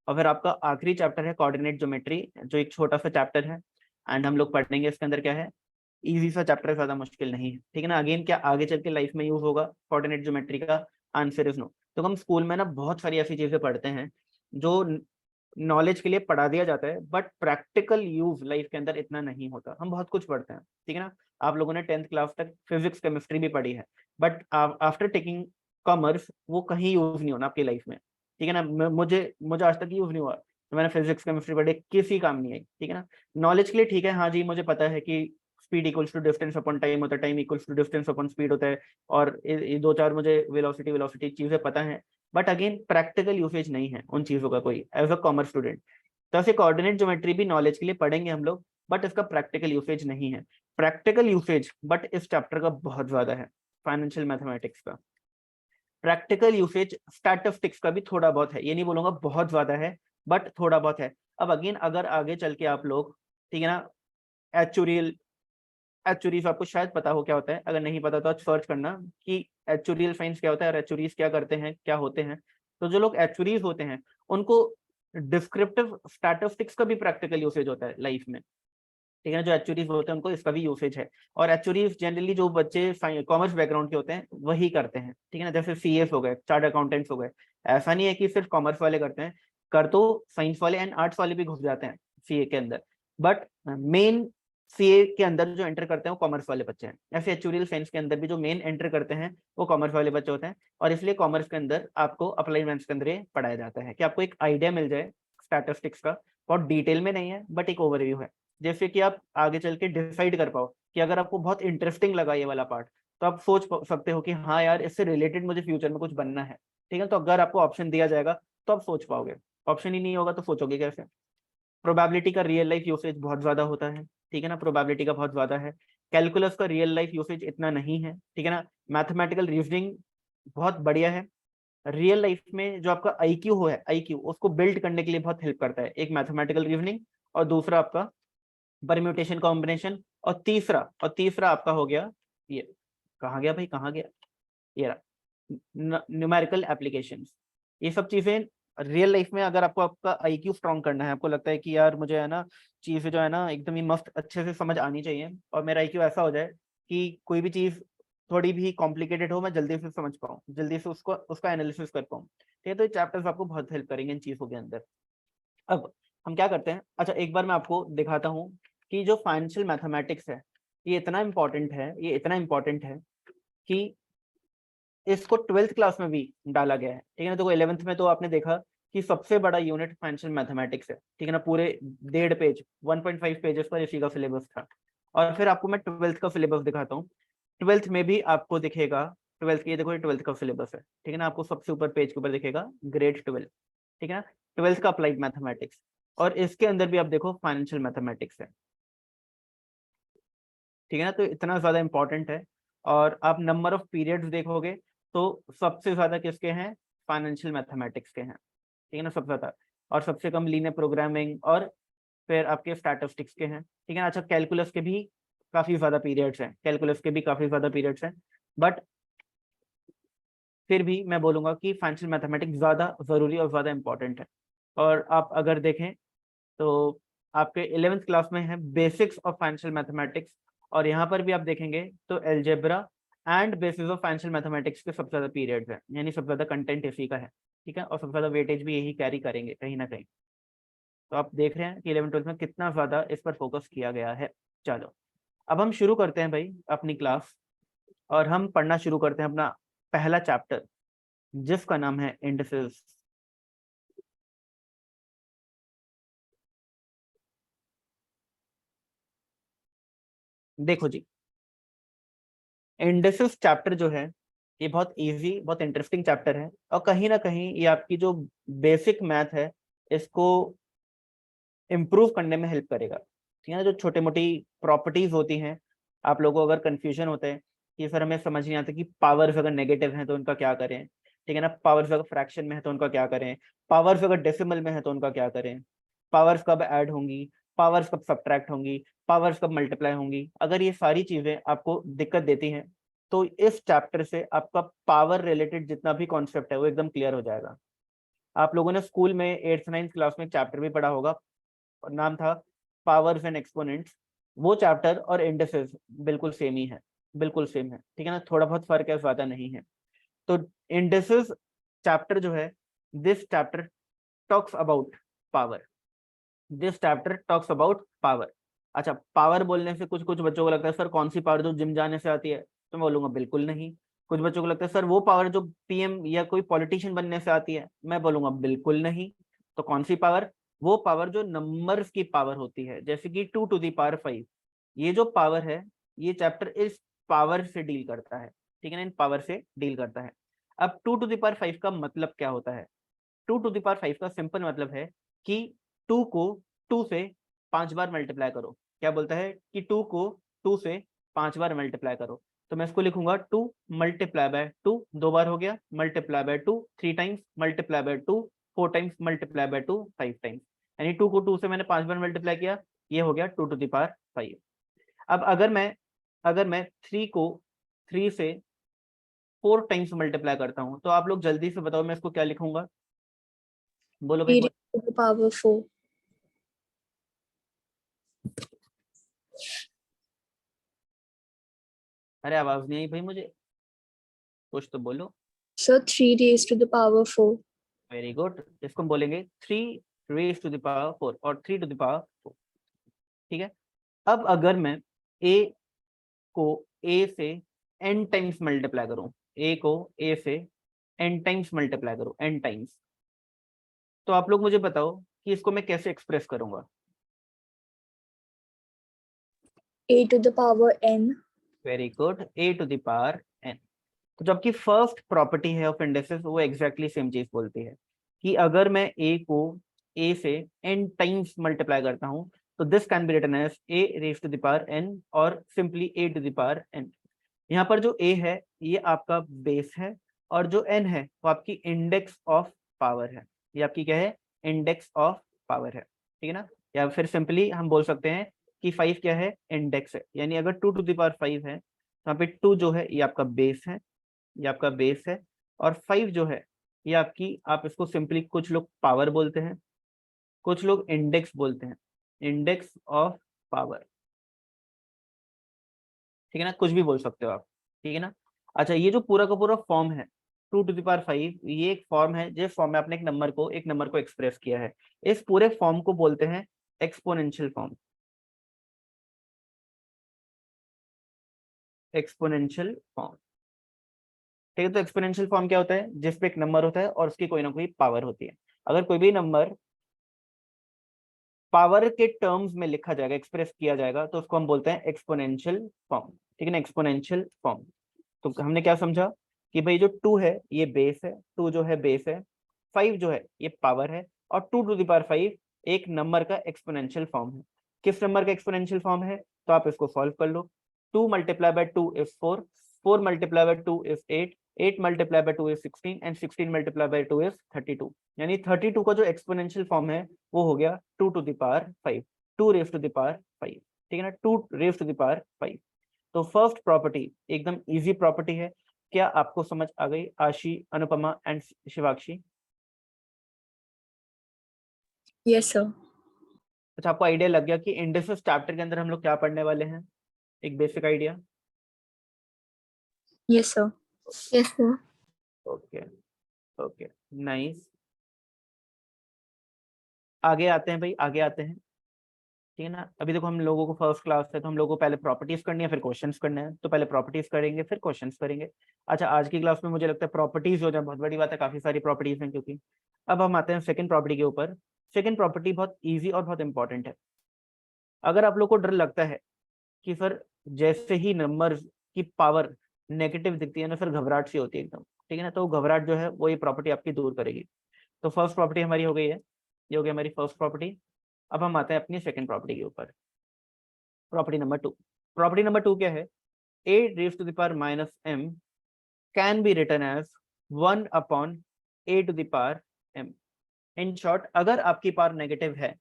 और फिर आपका आखिरी चैप्टर है कोऑर्डिनेट ज्योमेट्री, जो एक छोटा सा चैप्टर है, एंड हम लोग पढ़ेंगे इसके अंदर क्या है, इजी सा चैप्टर है, ज्यादा मुश्किल नहीं है, ठीक है ना। अगेन क्या आगे चल के लाइफ में यूज होगा कोऑर्डिनेट ज्योमेट्री का, आंसर इज नो। तो हम स्कूल में ना बहुत सारी ऐसी चीजें पढ़ते हैं जो नॉलेज के लिए पढ़ा दिया जाता है, बट प्रैक्टिकल यूज लाइफ के अंदर इतना नहीं होता। हम बहुत कुछ पढ़ते हैं, ठीक है ना, आप लोगों ने 10th क्लास तक फिजिक्स केमिस्ट्री भी पढ़ी है, बट आफ्टर टेकिंग कॉमर्स वो कहीं यूज नहीं होना आपकी लाइफ में, ठीक है ना। मुझे मुझे आज तक यूज नहीं हुआ, तो मैंने फिजिक्स केमिस्ट्री पढ़ी, किसी काम नहीं आई, ठीक है ना। नॉलेज के लिए ठीक है, हाँ जी मुझे पता है कि speed equals to distance upon time होता है, time equals to distance upon speed होता है, और ये दो चार मुझे वेलोसिटी वेलोसिटी चीजें पता है, बट अगेन प्रैक्टिकल यूसेज नहीं है उन चीजों का कोई, एज अ कॉमर्स स्टूडेंट। तो ऐसे कोऑर्डिनेट ज्योमेट्री भी नॉलेज के लिए पढ़ेंगे हम लोग, बट इसका प्रैक्टिकल यूसेज नहीं है। प्रैक्टिकल यूसेज बट इस चैप्टर का बहुत ज्यादा है, फाइनेंशियल मैथमेटिक्स का। प्रैक्टिकल यूसेज स्टैटिस्टिक्स का भी थोड़ा बहुत है, ये नहीं बोलूंगा बहुत ज्यादा है, बट थोड़ा बहुत है। अब अगेन अगर आगे चल के आप लोग, ठीक है ना, एक्चुरियल, एक्चुरीज आपको शायद पता हो क्या होता है, अगर नहीं पता तो आप सर्च करना कि एक्चुरियल साइंस क्या होता है और एक्चुरीज क्या करते हैं, क्या होते हैं। तो जो लोग एक्चुरीज होते हैं उनको डिस्क्रिप्टिव स्टैटिस्टिक्स का भी प्रैक्टिकल यूसेज होता है लाइफ में, ठीक है ना। जो एक्चुअरीज होते हैं उनको इसका भी यूसेज है, और एक्चुअरीज जनरली जो बच्चे कॉमर्स बैकग्राउंड के होते हैं वही करते हैं, ठीक है ना। जैसे सीएस हो गए, चार्ट अकाउंटेंट्स हो गए, ऐसा नहीं है कि सिर्फ कॉमर्स वाले करते हैं, कर तो साइंस वाले एंड आर्ट्स वाले भी घुस जाते हैं सीए के अंदर, बट मेन सीए के अंदर जो एंटर करते हैं वो कॉमर्स वाले बच्चे हैं। ऐसे एक्चुअरियल साइंस के अंदर भी जो मेन एंटर करते हैं वो कॉमर्स वाले बच्चे होते हैं, और इसलिए कॉमर्स के अंदर आपको अप्लाइड मैथ्स के अंदर ये पढ़ाया जाता है कि आपको एक आइडिया मिल जाए स्टैटिस्टिक्स का। बहुत डिटेल में नहीं है बट एक ओवरव्यू है, जैसे कि आप आगे चल के डिसाइड कर पाओ कि अगर आपको बहुत इंटरेस्टिंग लगा ये वाला पार्ट, तो आप सोच सकते हो कि हाँ यार इससे रिलेटेड मुझे फ्यूचर में कुछ बनना है, ठीक है। तो अगर आपको ऑप्शन दिया जाएगा तो आप सोच पाओगे, ऑप्शन ही नहीं होगा तो सोचोगे कैसे। प्रोबेबिलिटी का रियल लाइफ यूसेज बहुत ज्यादा होता है, ठीक है ना, प्रोबेबिलिटी का बहुत ज्यादा है। कैलकुलस का रियल लाइफ यूसेज इतना नहीं है, ठीक है ना। मैथमेटिकल रीजनिंग बहुत बढ़िया है। रियल लाइफ में जो आपका आईक्यू है, आईक्यू उसको बिल्ड करने के लिए बहुत हेल्प करता है, एक मैथमेटिकल रीजनिंग, और दूसरा आपका परम्यूटेशन कॉम्बिनेशन, और तीसरा आपका हो गया ये, कहाँ गया भाई, कहाँ गया, ये न्यूमेरिकल एप्लीकेशंस। ये सब चीजें रियल लाइफ में अगर आपको आपका आईक्यू स्ट्रॉन्ग करना है, आपको लगता है कि यार मुझे है ना चीजें जो है ना एकदम ही मस्त अच्छे से समझ आनी चाहिए, और मेरा आईक्यू ऐसा हो जाए कि कोई भी चीज थोड़ी भी कॉम्प्लिकेटेड हो मैं जल्दी से समझ पाऊँ, जल्दी से उसको उसका एनालिसिस कर पाऊँ, ठीक है। तो ये चैप्टर्स आपको बहुत हेल्प करेंगे इन चीजों के अंदर। अब हम क्या करते हैं, अच्छा एक बार मैं आपको दिखाता हूँ कि जो फाइनेंशियल मैथमेटिक्स है ये इतना इम्पोर्टेंट है, ये इतना इम्पोर्टेंट है कि इसको 12th क्लास में भी डाला गया है, ठीक है ना। तो 11th में तो आपने देखा कि सबसे बड़ा यूनिट फाइनेंशियल मैथमेटिक्स है, ठीक है ना, पूरे 1.5 पेज 1.5 पेजेस पर इसी का सिलेबस था। और फिर आपको मैं 12th का सिलेबस दिखाता हूँ, 12th में भी आपको दिखेगा, 12th की ये देखो, ये 12th का सिलेबस है, ठीक है ना, आपको सबसे ऊपर पेज के ऊपर दिखेगा ग्रेड 12, ठीक है ना, 12th का अप्लाइड मैथमेटिक्स, और इसके अंदर भी आप देखो फाइनेंशियल मैथमेटिक्स है, ठीक है ना। तो इतना ज्यादा इंपॉर्टेंट है, और आप नंबर ऑफ पीरियड्स देखोगे तो सबसे ज्यादा किसके हैं, फाइनेंशियल मैथमेटिक्स के हैं, ठीक है ना, सबसे ज्यादा, और सबसे कम लीनियर प्रोग्रामिंग, और फिर आपके स्टैटिस्टिक्स के हैं, ठीक है ना। अच्छा कैलकुलस के भी काफी ज्यादा पीरियड्स हैं, कैलकुलस के भी काफी ज्यादा पीरियड्स हैं, बट फिर भी मैं बोलूंगा कि फाइनेंशियल मैथमेटिक्स ज्यादा जरूरी और ज्यादा इंपॉर्टेंट है। और आप अगर देखें तो आपके 11th क्लास में है बेसिक्स ऑफ फाइनेंशियल मैथमेटिक्स, और यहाँ पर भी आप देखेंगे तो algebra and bases of financial mathematics के सबसे ज्यादा पीरियड्स हैं, यानी सबसे ज्यादा कंटेंट इसी का है, ठीक है, और सबसे ज्यादा वेटेज भी यही कैरी करेंगे कहीं ना कहीं। तो आप देख रहे हैं कि 11th 12th में कितना ज्यादा इस पर फोकस किया गया है। चलो अब हम शुरू करते हैं भाई अपनी क्लास, और हम पढ़ना शुरू करते हैं अपना पहला चैप्टर जिसका नाम है इंडिसेस। देखो जी, इंडेक्सेस चैप्टर जो है ये बहुत इजी, बहुत इंटरेस्टिंग चैप्टर है, और कहीं ना कहीं ये आपकी जो बेसिक मैथ है इसको इम्प्रूव करने में हेल्प करेगा, ठीक है ना। जो छोटे मोटी प्रॉपर्टीज होती हैं, आप लोगों को अगर कंफ्यूजन होता है कि सर हमें समझ नहीं आता कि पावर्स अगर नेगेटिव हैं तो उनका क्या करें, ठीक है ना, पावर्स अगर फ्रैक्शन में है तो उनका क्या करें, पावर्स अगर डेसिमल में है तो उनका क्या करें, पावर्स कब ऐड होंगी, पावर्स कब सब्ट्रैक्ट होंगी, पावर्स कब मल्टीप्लाई होंगी, अगर ये सारी चीजें आपको दिक्कत देती हैं तो इस चैप्टर से आपका पावर रिलेटेड जितना भी कॉन्सेप्ट है वो एकदम क्लियर हो जाएगा। आप लोगों ने स्कूल में 8th 9th क्लास में चैप्टर भी पढ़ा होगा, नाम था पावर्स एंड एक्सपोनेंट्स। वो चैप्टर और इंडिसेस बिल्कुल सेम ही है, बिल्कुल सेम है, ठीक है ना, थोड़ा बहुत फर्क है, ज्यादा नहीं है। तो इंडिसेस चैप्टर जो है, this chapter talks about power, this chapter talks about power. अच्छा पावर बोलने से कुछ कुछ बच्चों को लगता है सर कौन सी पावर जो जिम जाने से आती है, तो मैं बोलूंगा बिल्कुल नहीं। कुछ बच्चों को लगता है सर वो पावर जो पीएम या कोई पॉलिटिशियन बनने से आती है, मैं बोलूंगा बिल्कुल नहीं। तो कौन सी पावर, वो पावर जो नंबर्स की पावर होती है, जैसे कि 2 to the power 5, ये जो पावर है ये चैप्टर इस पावर से डील करता है, ठीक है ना, इन पावर से डील करता है। अब 2 to the power 5 का मतलब क्या होता है, 2 to the power 5 का सिंपल मतलब है कि 2 को 2 से 5 बार मल्टीप्लाई करो। क्या बोलता है कि 2 को 2 से 5 बार मल्टीप्लाई करो, तो मैं इसको लिखूंगा 2 मल्टीप्लाई बाय 2, 2 बार हो गया, multiply by 2 3 times, multiply by 2 4 times, multiply by 2 5 times, यानी 2 को 2 से मैंने 5 बार मल्टीप्लाई किया, ये हो गया 2 to the power 5। अब अगर मैं 3 को 3 से 4 टाइम्स मल्टीप्लाई करता हूँ, तो आप लोग जल्दी से बताओ मैं इसको क्या लिखूंगा, बोलो भाई Period. बोलो। to the power 4. अरे आवाज नहीं आई भाई मुझे, कुछ तो बोलो। So 3 raised to the power 4. Very good, इसको हम बोलेंगे 3 raised to the power 4 और 3 to the power 4। ठीक है, अब अगर मैं a को a से n टाइम्स मल्टीप्लाई करूं, a को a से n टाइम्स मल्टीप्लाई करूं, n टाइम्स, तो आप लोग मुझे बताओ कि इसको मैं कैसे एक्सप्रेस करूंगा। A to the power n. Very good, a to the power n। तो जबकि फर्स्ट प्रॉपर्टी है ऑफ इंडेक्सेस वो एग्जैक्टली सेम चीज बोलती है कि अगर मैं a को a से n टाइम्स मल्टीप्लाई करता हूं तो this can be written as a raise to the power n और simply a to the power n। यहाँ पर जो a है ये आपका बेस है और जो n है वो आपकी इंडेक्स ऑफ पावर है। ये आपकी क्या है, इंडेक्स ऑफ पावर है, ठीक है ना। या फिर सिंपली हम बोल सकते हैं कि 5 क्या है, इंडेक्स है। यानी अगर 2 टू द पावर 5 है तो यहाँ पे 2 जो है ये आपका बेस है, ये आपका बेस है, और 5 जो है ये आपकी, आप इसको सिंपली कुछ लोग पावर बोलते हैं, कुछ लोग इंडेक्स बोलते हैं, इंडेक्स ऑफ पावर, ठीक है ना, कुछ भी बोल सकते हो आप, ठीक है ना। अच्छा, ये जो पूरा का पूरा फॉर्म है 2 टू द पावर 5, ये एक फॉर्म है जिस फॉर्म में आपने एक नंबर को एक्सप्रेस किया है। इस पूरे फॉर्म को बोलते हैं एक्सपोनेंशियल फॉर्म, एक्सपोनेंशियल फॉर्म। ठीक है, तो एक्सपोनेंशियल फॉर्म क्या होता है, जिस पे एक नंबर होता है और उसकी कोई ना कोई पावर होती है। अगर कोई भी नंबर पावर के टर्म्स में लिखा जाएगा, एक्सप्रेस किया जाएगा, तो उसको हम बोलते हैं एक्सपोनेंशियल फॉर्म, ठीक है ना, एक्सपोनेंशियल फॉर्म। तो हमने क्या समझा कि भाई जो 2 है ये बेस है, 2 जो है बेस है, 5 जो है ये पावर है, और 2 टू द पावर 5 एक नंबर का एक्सपोनेंशियल फॉर्म है। किस नंबर का एक्सपोनेंशियल फॉर्म है, तो आप इसको सॉल्व कर लो। 2 multiply by 2 is 4, 4 multiply by 2 is 8, 8 multiply by 2 is 16 and 16 multiply by 2 is 32। यानी 32 का जो एक्सपोनेंशियल फॉर्म है वो हो गया 2 to the power 5, 2 raise to the power 5, ठीक है ना, 2 रेज टू द पावर 5। तो फर्स्ट प्रॉपर्टी एकदम इजी प्रॉपर्टी है। क्या आपको समझ आ गई आशी, Anupama and Shivakshi? Yes, sir. अच्छा, आपको आइडिया लग गया कि इंडेक्सेस चैप्टर के अंदर हम लोग क्या पढ़ने वाले हैं, एक basic idea? Yes, sir. Yes, sir. Okay, okay, nice. आगे आते हैं भाई, आगे आते हैं, ठीक है ना। अभी देखो हम लोगों को फर्स्ट क्लास है तो हम लोगों को पहले प्रॉपर्टीज करनी है फिर क्वेश्चंस करने हैं, तो पहले प्रॉपर्टीज करेंगे फिर क्वेश्चंस करेंगे। अच्छा, आज की क्लास में मुझे लगता है प्रॉपर्टीज हो जाए बहुत बड़ी बात है, काफी सारी प्रॉपर्टीज हैं क्योंकि। अब हम आते हैं सेकंड प्रॉपर्टी के ऊपर। सेकंड प्रॉपर्टी बहुत ईजी और बहुत इंपॉर्टेंट है। अगर आप लोग को डर लगता है कि सर जैसे ही नंबर की पावर नेगेटिव दिखती है ना फिर घबराहट सी होती है एकदम, ठीक है ना, तो घबराहट जो है वो ये प्रॉपर्टी आपकी दूर करेगी। तो फर्स्ट प्रॉपर्टी हमारी हो गई है, ये हो गई हमारी फर्स्ट प्रॉपर्टी। अब हम आते हैं अपनी सेकंड प्रॉपर्टी के ऊपर, प्रॉपर्टी नंबर 2। प्रॉपर्टी नंबर 2 क्या है, a raised to the power minus m can be written as 1 upon a to the power m। In short, अगर आपकी पावर नेगेटिव है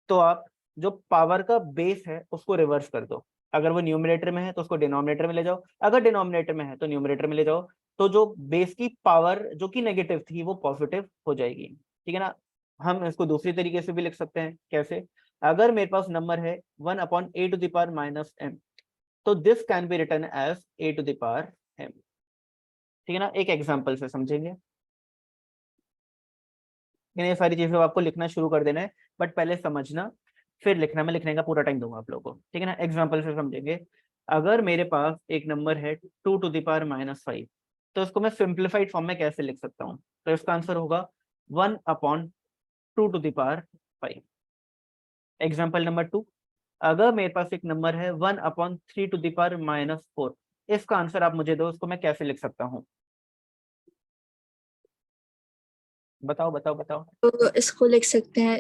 तो आप जो पावर का बेस है उसको रिवर्स कर दो। अगर वो न्यूमरेटर में है तो उसको डिनोमिनेटर में ले जाओ, अगर डिनोमिनेटर में है तो न्यूमरेटर में ले जाओ, तो जो बेस की पावर जो कि नेगेटिव थी वो पॉजिटिव हो जाएगी, ठीक है ना। हम इसको दूसरी तरीके से भी लिख सकते हैं, कैसे, अगर मेरे पास नंबर है 1 upon a to the power minus m, तो this can be written as a to the power m, ठीक है ना। एक एग्जांपल से समझेंगे, ये सारी चीजें आपको लिखना शुरू कर देना है, बट पहले समझना फिर लिखना। मैं लिखने का पूरा टाइम दूंगा आप लोगों को, ठीक है ना। एग्जांपल से समझेंगे। अगर मेरे पास एक नंबर है 2 टू द पावर माइनस 5, तो इसको मैं सिंप्लीफाइड फॉर्म में कैसे लिख सकता हूँ, तो इसका आंसर होगा 1 upon 2 to the power 5। Example number 2, अगर मेरे पास एक नंबर है 1 upon 3 to the power minus 4, इसका आंसर आप मुझे दो, इसको मैं कैसे लिख सकता हूँ, बताओ बताओ बताओ। तो इसको लिख सकते हैं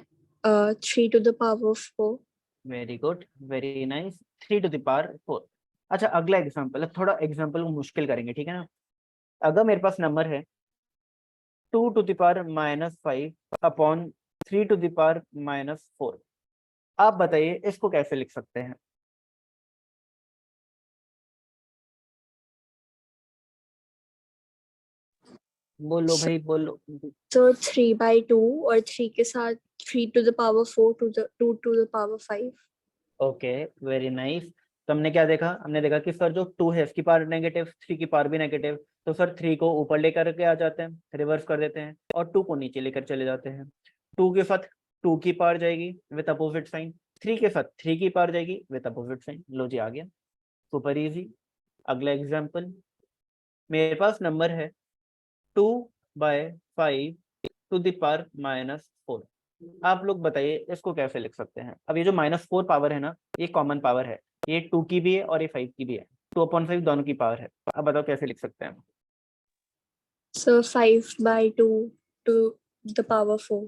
3 to the power 4. Very good, very nice, 3 to the power 4। अच्छा, अगला एग्जांपल है, थोड़ा एग्जांपल को मुश्किल करेंगे, ठीक है ना। अगर मेरे पास नंबर है 2 to the power minus 5 upon 3 to the power minus 4, आप बताइए इसको कैसे लिख सकते हैं। बोलो भाई बोलो। So 3/2 और 3 के साथ 3 to the power 4 to the 2 to the power 5. Okay, very nice. तो हमने क्या देखा, हमने देखा कि सर जो 2 है इसकी पावर नेगेटिव, 3 की पावर भी नेगेटिव, तो सर 3 को ऊपर लेकर के आ जाते हैं, रिवर्स कर देते हैं, और 2 को नीचे लेकर चले जाते हैं। 2 के साथ 2 की पावर जाएगी विद अपोजिट साइन, 3 के साथ 3 की पावर जाएगी विद अपोजिट साइन। लो जी, आ गया, सुपर इजी। अगला एग्जाम्पल, मेरे पास नंबर है 2/5 टू द पावर -4। आप लोग बताइए इसको कैसे लिख सकते हैं। अब ये जो -4 पावर है ना, ये कॉमन पावर है, ये 2 की भी है और ये 5 की भी है, 2/5 दोनों की पावर है। अब बताओ कैसे लिख सकते हैं। So 5/2 to the power 4.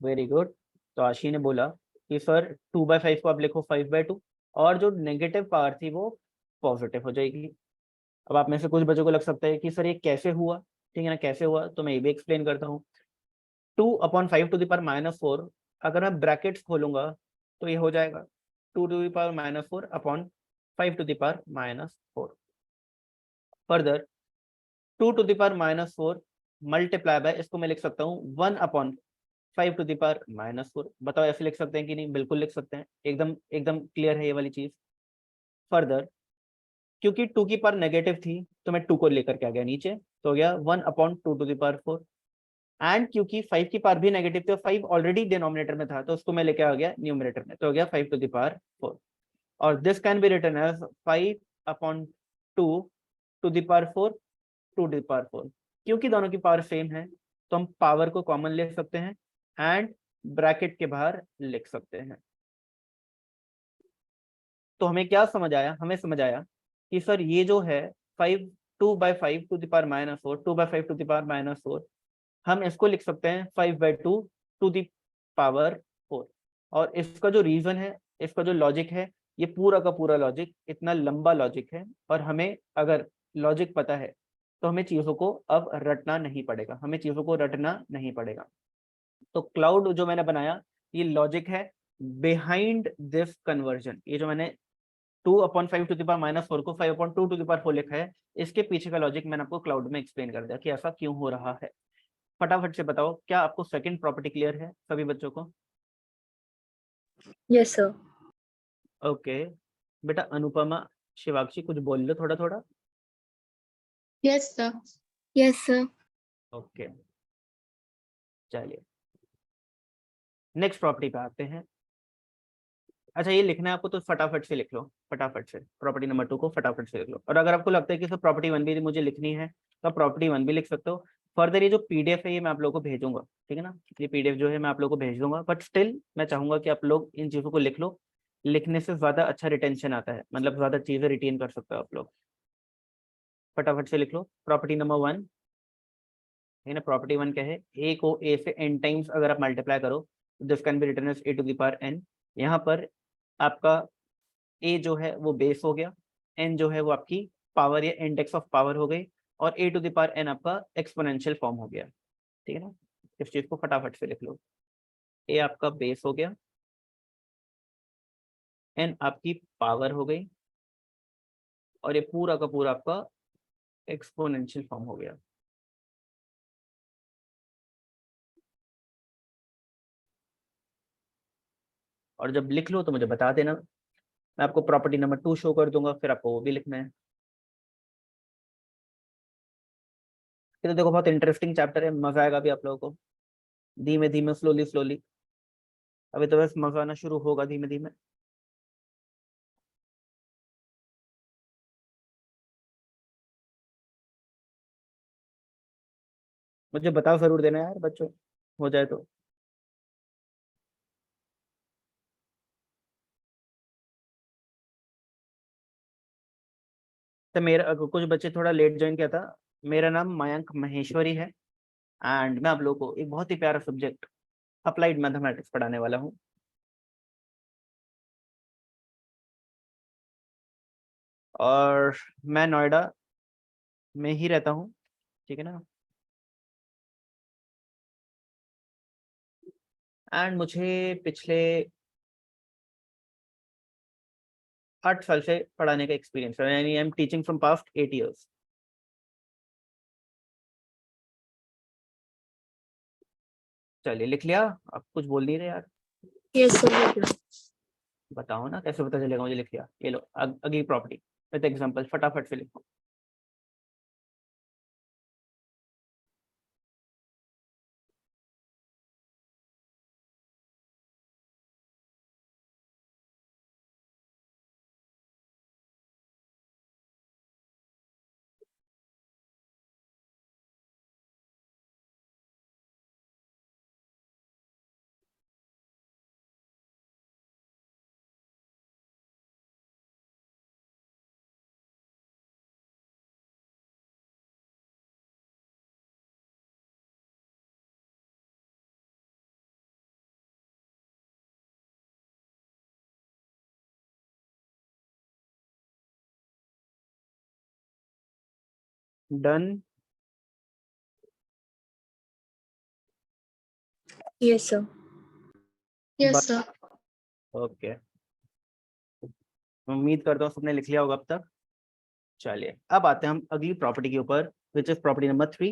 Very good. तो आशी ने बोला कि सर 2/5 को आप लिखो 5/2, और जो नेगेटिव पावर थी वो पॉजिटिव हो जाएगी। अब आप में से कुछ बच्चों को लग सकता है कि सर ये कैसे हुआ, ठीक है ना, कैसे हुआ, तो मैं ये भी एक्सप्लेन करता हूँ। 2/5 टू द पावर -4, अगर मैं ब्रैकेट्स खोलूंगा तो ये हो जाएगा 2 to the power -4 upon 5 to the power -4। Further 2 to the power -4 multiply by, इसको मैं लिख सकता हूँ 1/5 टू द पावर -4। बताओ ऐसे लिख सकते हैं कि नहीं? बिल्कुल लिख सकते हैं, एकदम एकदम क्लियर है ये वाली चीज। फर्दर क्योंकि 2 की पावर नेगेटिव थी तो मैं 2 को लेकर के आ गया नीचे, तो हो गया 1/2 टू द पावर 4। एंड क्योंकि 5 की पावर भी नेगेटिव थी और 5 ऑलरेडी डिनोमिनेटर में था, तो उसको मैं लेके आ गया न्यूमरेटर में, तो हो गया 5 टू द पावर 4। और this can be written as 5/2 to the power 4 to the power 4। क्योंकि दोनों की पावर सेम है तो हम पावर को कॉमन ले सकते हैं एंड ब्रैकेट के बाहर लिख सकते हैं। तो हमें क्या समझ आया? हमें समझ आया कि सर ये जो है 2/5 to the power -4, 2/5 to the power -4, हम इसको लिख सकते हैं 5/2 टू द पावर 4। और इसका जो रीजन है, इसका जो लॉजिक है, ये पूरा का पूरा लॉजिक इतना लंबा लॉजिक है, और हमें अगर लॉजिक पता है तो हमें चीजों को अब रटना नहीं पड़ेगा, हमें चीजों को रटना नहीं पड़ेगा। तो क्लाउड जो मैंने बनाया, ये लॉजिक है बिहाइंड दिस कन्वर्जन। ये जो मैंने 2/5 टू द पावर -4 को 5/2 टू द पावर 4 लिखा है, इसके पीछे का लॉजिक मैंने आपको क्लाउड में एक्सप्लेन कर दिया कि ऐसा क्यों हो रहा है। फटाफट से बताओ, क्या आपको सेकंड प्रॉपर्टी क्लियर है सभी बच्चों को? Yes, sir. ओके बेटा, अनुपमा, शिवाक्षी कुछ बोल लो थोड़ा थोड़ा। Yes, sir. Yes, sir. Okay, चलिए नेक्स्ट प्रॉपर्टी पे आते हैं। अच्छा, ये लिखना है आपको तो फटाफट से लिख लो, फटाफट से प्रॉपर्टी नंबर 2 को फटाफट से लिख लो। और अगर आपको लगता है कि सर प्रॉपर्टी 1 भी मुझे लिखनी है तो आप प्रॉपर्टी 1 भी लिख सकते हो। फर्दर ये जो पीडीएफ है ये मैं आप लोगों को भेजूंगा, ठीक है ना, ये पीडीएफ जो है मैं आप लोगों को भेज दूंगा, बट स्टिल मैं चाहूंगा कि आप लोग इन चीज़ों को लिख लो। लिखने से ज़्यादा अच्छा रिटेंशन आता है, मतलब ज़्यादा चीज़ें रिटेन कर सकते हो आप लोग। फटाफट से लिख लो प्रॉपर्टी नंबर 1, है ना। प्रॉपर्टी 1 क्या है? ए को ए से एन टाइम्स अगर आप मल्टीप्लाई करो, this can be written as a to the power n. यहाँ पर आपका ए जो है वो बेस हो गया, एन जो है वो आपकी पावर या इंडेक्स ऑफ पावर हो गई, और ए टू द पावर एन आपका एक्सपोनेंशियल फॉर्म हो गया, ठीक है ना। इस चीज को फटाफट से लिख लो। ए आपका बेस हो गया, एन आपकी पावर हो गई, और ये पूरा का पूरा आपका एक्सपोनेंशियल फॉर्म हो गया। और जब लिख लो तो मुझे बता देना, मैं आपको प्रॉपर्टी नंबर 2 शो कर दूंगा, फिर आपको वो भी लिखना है। ये तो देखो बहुत इंटरेस्टिंग चैप्टर है, मजा आएगा भी आप लोगों को, धीमे धीमे स्लोली स्लोली। अभी तो बस मजा आना शुरू होगा धीमे धीमे। मुझे बताओ जरूर देना यार बच्चों, हो जाए तो। तो मेरा कुछ बच्चे थोड़ा लेट ज्वाइन किया था। मेरा नाम मयंक महेश्वरी है, एंड मैं आप लोगों को एक बहुत ही प्यारा सब्जेक्ट अप्लाइड मैथमेटिक्स पढ़ाने वाला हूँ। और मैं नोएडा में ही रहता हूँ, ठीक है ना। एंड मुझे पिछले 8 साल से पढ़ाने का एक्सपीरियंस है, यानी I am teaching from past 8 years। चलिए लिख लिया, आप कुछ बोल नहीं रहे यार, Yes, sir. बताओ ना कैसे पता चलेगा मुझे लिख लिया। ये लो अगली प्रॉपर्टी विद एग्जांपल, फटाफट से लिखो। Done. Yes, sir. Yes, sir. Okay, उम्मीद करता हूँ सबने लिख लिया होगा अब तक। चलिए अब आते हैं हम अगली प्रॉपर्टी के ऊपर, which is property number 3।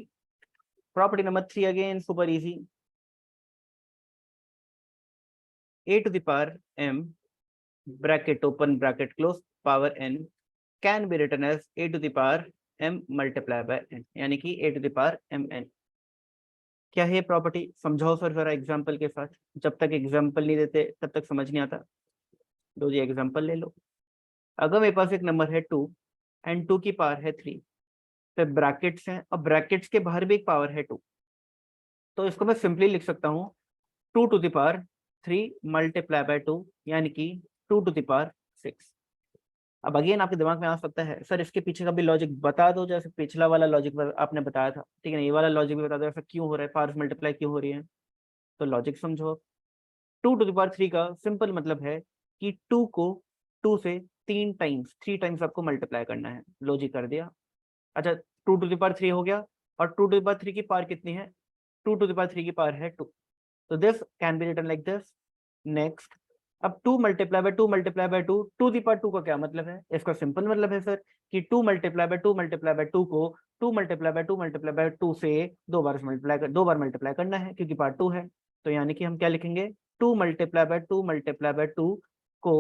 Property number 3 again super easy. a to the power m bracket open bracket close power n can be written as a to the power m multiplied by n, यानी कि a to the power mn। क्या है प्रॉपर्टी, समझाओ सर जरा एग्जांपल के साथ। जब तक एग्जांपल नहीं देते तब तक समझ नहीं आता। लो जी एग्जांपल ले लो। अगर मेरे पास एक नंबर है 2 एंड 2 की पावर है 3, फिर ब्रैकेट्स हैं और ब्रैकेट्स के बाहर भी एक पावर है 2, तो इसको मैं सिंपली लिख सकता हूँ 2 to the power 3 multiply by 2, यानी कि 2 to the power 6। अब अगेन आपके दिमाग में आ सकता है सर इसके पीछे का भी लॉजिक बता दो, जैसे पिछला वाला लॉजिक आपने बताया था, ठीक है ना, ये वाला लॉजिक भी बता दो, ऐसा क्यों हो रहा है, पावर्स मल्टीप्लाई क्यों हो रही है। तो लॉजिक समझो। 2 to the power 3 का सिंपल मतलब है कि 2 को 2 से 3 टाइम्स आपको मल्टीप्लाई करना है। लॉजिक कर दिया। अच्छा 2 to the power 3 हो गया, और 2 to the power 3 की पावर कितनी है, 2 to the power 3 की पावर है 2, तो this can be written like this. Next, अब 2 multiply by 2 multiply by 2, 2 the power 2 का क्या मतलब है, इसका सिंपल मतलब है सर कि 2 मल्टीप्लाई बाय 2 मल्टीप्लाई बाय 2 को 2 मल्टीप्लाई बाय 2 मल्टीप्लाई बाय 2 से दो बार मल्टीप्लाई करना है, क्योंकि पार्ट 2 है। तो यानी कि हम क्या लिखेंगे, 2 मल्टीप्लाई बाय 2 मल्टीप्लाई बाय 2 को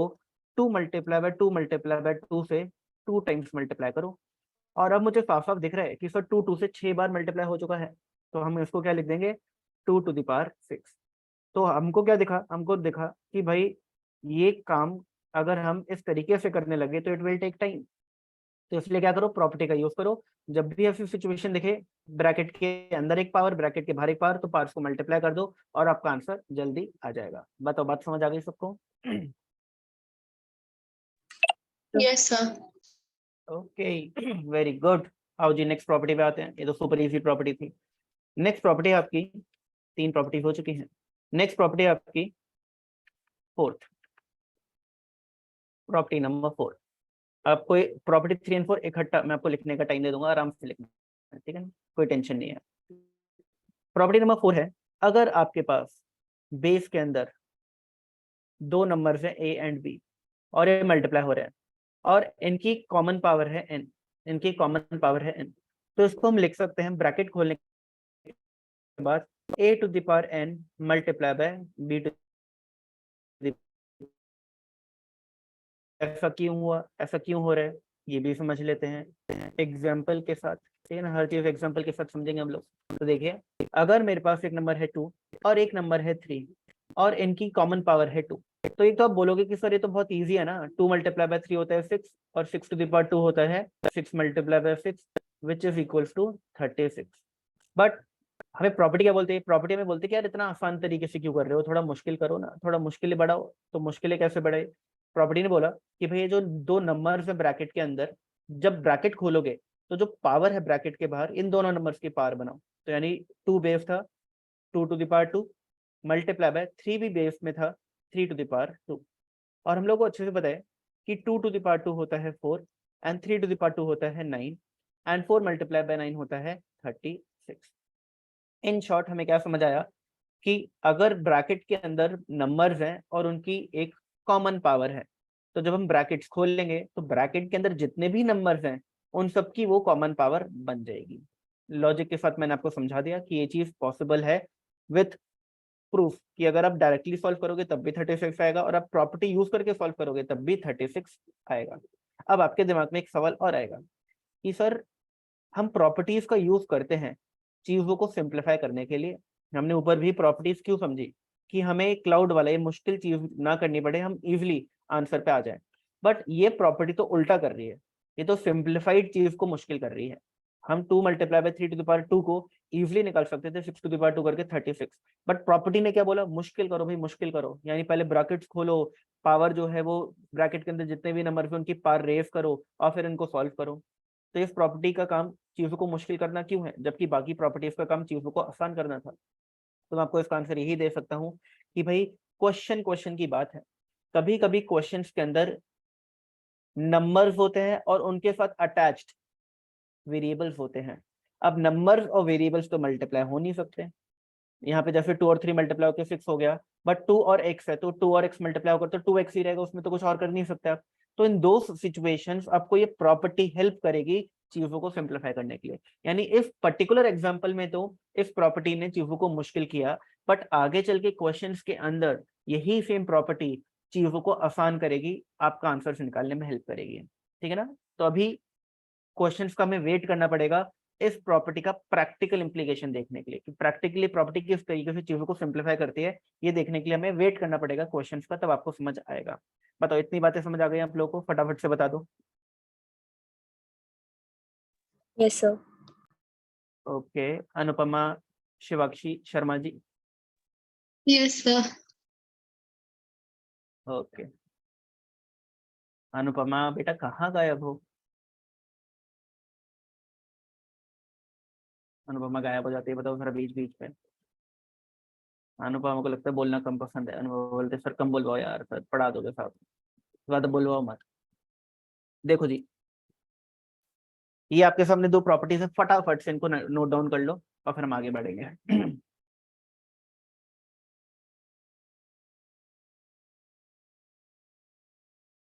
2 मल्टीप्लाई बाय 2 मल्टीप्लाई बाय 2 से 2 टाइम्स मल्टीप्लाई करो। और अब मुझे साफ साफ दिख रहा है कि सर 2 से 6 बार मल्टीप्लाई हो चुका है, तो हम इसको क्या लिख देंगे, 2 to the power 6। तो हमको क्या दिखा, हमको दिखा कि भाई ये काम अगर हम इस तरीके से करने लगे तो इट विल टेक टाइम। तो इसलिए क्या करो, प्रॉपर्टी का यूज करो। जब भी ऐसी सिचुएशन दिखे, ब्रैकेट के अंदर एक पावर ब्रैकेट के बाहर एक पावर, तो पावर्स को मल्टीप्लाई कर दो और आपका आंसर जल्दी आ जाएगा। बताओ बात समझ आ गई सबको? Yes, sir. Okay very good. आओ जी नेक्स्ट प्रॉपर्टी पे आते हैं, ये तो सुपर इजी प्रॉपर्टी थी। नेक्स्ट प्रॉपर्टी आपकी 3 प्रॉपर्टी हो चुकी हैं। नेक्स्ट प्रॉपर्टी आपकी 4th प्रॉपर्टी नंबर 4। आपको प्रॉपर्टी 3 एंड 4 इकट्ठा मैं आपको लिखने का टाइम दे दूंगा, आराम से लिखना, ठीक है ना, कोई टेंशन नहीं है। प्रॉपर्टी नंबर 4 है, अगर आपके पास बेस के अंदर 2 नंबर्स हैं a एंड b और ये मल्टीप्लाई हो रहे हैं और इनकी कॉमन पावर है n, इनकी कॉमन पावर है n, तो इसको हम लिख सकते हैं ब्रैकेट खोलने के बाद a to the power n multiply by b to the। ऐसा क्यों हुआ, ऐसा क्यों हो रहा है, ये भी समझ लेते हैं एग्जाम्पल के साथ, ठीक है ना, हर चीज एग्जाम्पल के साथ समझेंगे हम लोग। तो देखिए अगर मेरे पास एक नंबर है 2 और एक नंबर है 3 और इनकी कॉमन पावर है 2, तो एक तो आप बोलोगे कि सर ये तो बहुत इजी है ना, 2 मल्टीप्लाई बाय 3 होता है 6 और 6 to the power 2 होता है 6 multiply by 6 which is equals to 36। But हमें प्रॉपर्टी क्या बोलते हैं, प्रॉपर्टी में बोलते हैं कि यार इतना आसान तरीके से क्यों कर रहे हो, थोड़ा मुश्किल करो ना, थोड़ा मुश्किल बढ़ाओ। तो मुश्किल कैसे बढ़ाए, प्रॉपर्टी ने बोला कि भाई ये जो 2 नंबर्स है ब्रैकेट के अंदर, जब ब्रैकेट खोलोगे तो जो पावर है ब्रैकेट के बाहर इन दोनों नंबर्स की पावर बनाओ। तो यानी 2 बेस था 2 to the power 2 multiply bye 3 भी बेस में था 3 to the power 2। और हम लोग को अच्छे से पता है कि 2 to the power 2 होता है 4 एंड 3 to the power 2 होता है 9 एंड 4 मल्टीप्लाई बाय 9 होता है 36। इन शॉर्ट हमें क्या समझ आया कि अगर ब्रैकेट के अंदर नंबर्स हैं और उनकी एक कॉमन पावर है, तो जब हम ब्रैकेट्स खोल लेंगे तो ब्रैकेट के अंदर जितने भी नंबर्स हैं उन सबकी वो कॉमन पावर बन जाएगी। लॉजिक के साथ मैंने आपको समझा दिया कि ये चीज पॉसिबल है विथ प्रूफ कि अगर आप डायरेक्टली सॉल्व करोगे तब भी 36 आएगा और आप प्रॉपर्टी यूज करके सॉल्व करोगे तब भी 36 आएगा। अब आपके दिमाग में एक सवाल और आएगा कि सर हम प्रॉपर्टीज का यूज करते हैं चीजों को सिंप्लीफाई करने के लिए, हमने ऊपर भी प्रॉपर्टीज क्यों समझी कि हमें क्लाउड वाला ये मुश्किल चीज ना करनी पड़े, हम इजिली आंसर पे आ जाए। बट ये प्रॉपर्टी तो उल्टा कर रही है, ये तो सिंप्लीफाइड चीज को मुश्किल कर रही है। हम 2 मल्टीप्लाई बाय 3 को इजिली निकाल सकते थे 6 करके 36, बट प्रॉपर्टी ने क्या बोला, मुश्किल करो भाई, मुश्किल करो, यानी पहले ब्रैकेट्स खोलो, पावर जो है वो ब्रैकेट के अंदर जितने भी नंबर थे उनकी पावर रेस करो और फिर इनको सॉल्व करो। तो इस प्रॉपर्टी का काम चीजों को मुश्किल करना क्यों है, जबकि बाकी प्रॉपर्टीज का काम चीजों को आसान करना था। तो मैं आपको इसका आंसर यही दे सकता हूँ कि भाई क्वेश्चन की बात है, कभी कभी क्वेश्चंस के अंदर नंबर्स होते हैं और उनके साथ अटैच्ड वेरिएबल्स होते हैं। अब नंबर्स और वेरिएबल्स तो मल्टीप्लाई हो नहीं सकते, यहाँ पे जैसे 2 और 3 मल्टीप्लाई होकर 6 हो गया, बट 2 और x है तो 2 और x मल्टीप्लाई होकर तो 2x ही रहेगा, उसमें तो कुछ और कर नहीं सकते आप। तो इन दो सिचुएशंस आपको ये प्रॉपर्टी हेल्प करेगी चीजों को सिंप्लीफाई करने के लिए। यानी इस पर्टिकुलर एग्जांपल में तो इस प्रॉपर्टी ने चीजों को मुश्किल किया, बट आगे चल के क्वेश्चंस के अंदर यही सेम प्रॉपर्टी चीजों को आसान करेगी, आपका आंसर निकालने में हेल्प करेगी। ठीक है ना। तो अभी क्वेश्चंस का हमें वेट करना पड़ेगा इस प्रॉपर्टी का प्रैक्टिकल इंप्लीकेशन देखने के लिए कि प्रैक्टिकली प्रॉपर्टी किस तरीके से चीजों को सिंप्लीफाई करती है, ये देखने के लिए हमें वेट करना पड़ेगा क्वेश्चंस का, तब आपको समझ आएगा। बताओ इतनी बातें समझ आ गई आप लोगों को, फटाफट से बता दो। Yes, sir. Okay, Anupama, Shivakshi, Sharma ji. Yes, sir. Okay, Anupama बेटा कहाँ गायब हो, अनुपमा गायब हो जाती है, बताओ जरा बीच बीच में। अनुपमा को लगता है बोलना कम पसंद है, अनुपमा बोलते सर कम बोलवाओ यार, सर पढ़ा दोगे साहब, ज्यादा बोलवाओ मत। देखो जी, ये आपके सामने दो प्रॉपर्टीज है, फटाफट से इनको नोट डाउन कर लो और फिर हम आगे बढ़ेंगे।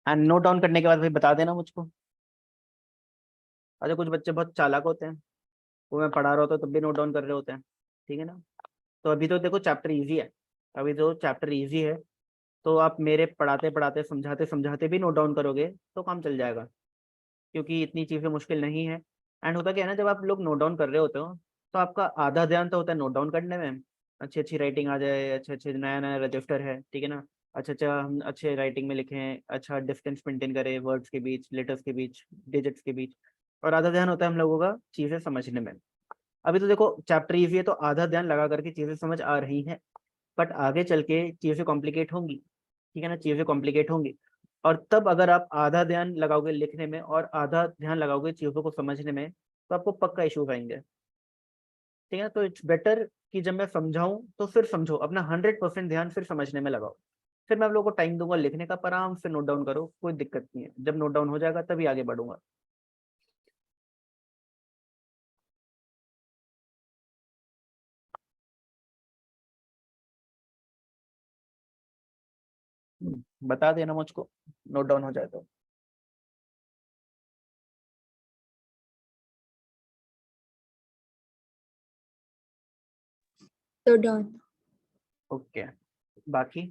एंड नोट डाउन करने के बाद भाई बता देना मुझको। अच्छा कुछ बच्चे बहुत चालाक होते हैं, वो मैं पढ़ा रहा होता तब भी नोट डाउन कर रहे होते हैं, ठीक है ना। तो अभी तो देखो चैप्टर इजी है, अभी तो चैप्टर इजी है, तो आप मेरे पढ़ाते पढ़ाते समझाते समझाते भी नोट डाउन करोगे तो काम चल जाएगा, क्योंकि इतनी चीज़ें मुश्किल नहीं है। एंड होता क्या है ना, जब आप लोग नोट डाउन कर रहे होते हो तो आपका आधा ध्यान तो होता है नोट डाउन करने में, अच्छी अच्छी राइटिंग आ जाए, अच्छे अच्छे नया नया रजिस्टर है, ठीक है ना, अच्छा अच्छा हम अच्छे राइटिंग में लिखें, अच्छा डिस्टेंस मेंटेन करें वर्ड्स के बीच, लेटर्स के बीच, डिजिट्स के बीच, और आधा ध्यान होता है हम लोगों का चीज़ें समझने में। अभी तो देखो चैप्टर इजी है तो आधा ध्यान लगा करके चीज़ें समझ आ रही हैं, बट आगे चल के चीज़ें कॉम्प्लिकेट होंगी, ठीक है ना, चीज़ें कॉम्प्लिकेट होंगी। और तब अगर आप आधा ध्यान लगाओगे लिखने में और आधा ध्यान लगाओगे चीज़ों को समझने में, तो आपको पक्का इश्यूज आएंगे, ठीक है ना। तो इट्स बेटर कि जब मैं समझाऊं तो फिर समझो, अपना 100% ध्यान फिर समझने में लगाओ, फिर मैं आप लोगों को टाइम दूंगा लिखने का, पर आराम से नोट डाउन करो, कोई दिक्कत नहीं है, जब नोट डाउन हो जाएगा तभी आगे बढ़ूंगा। बता देना मुझको नोट डाउन हो जाए तो। So done. ओके, बाकी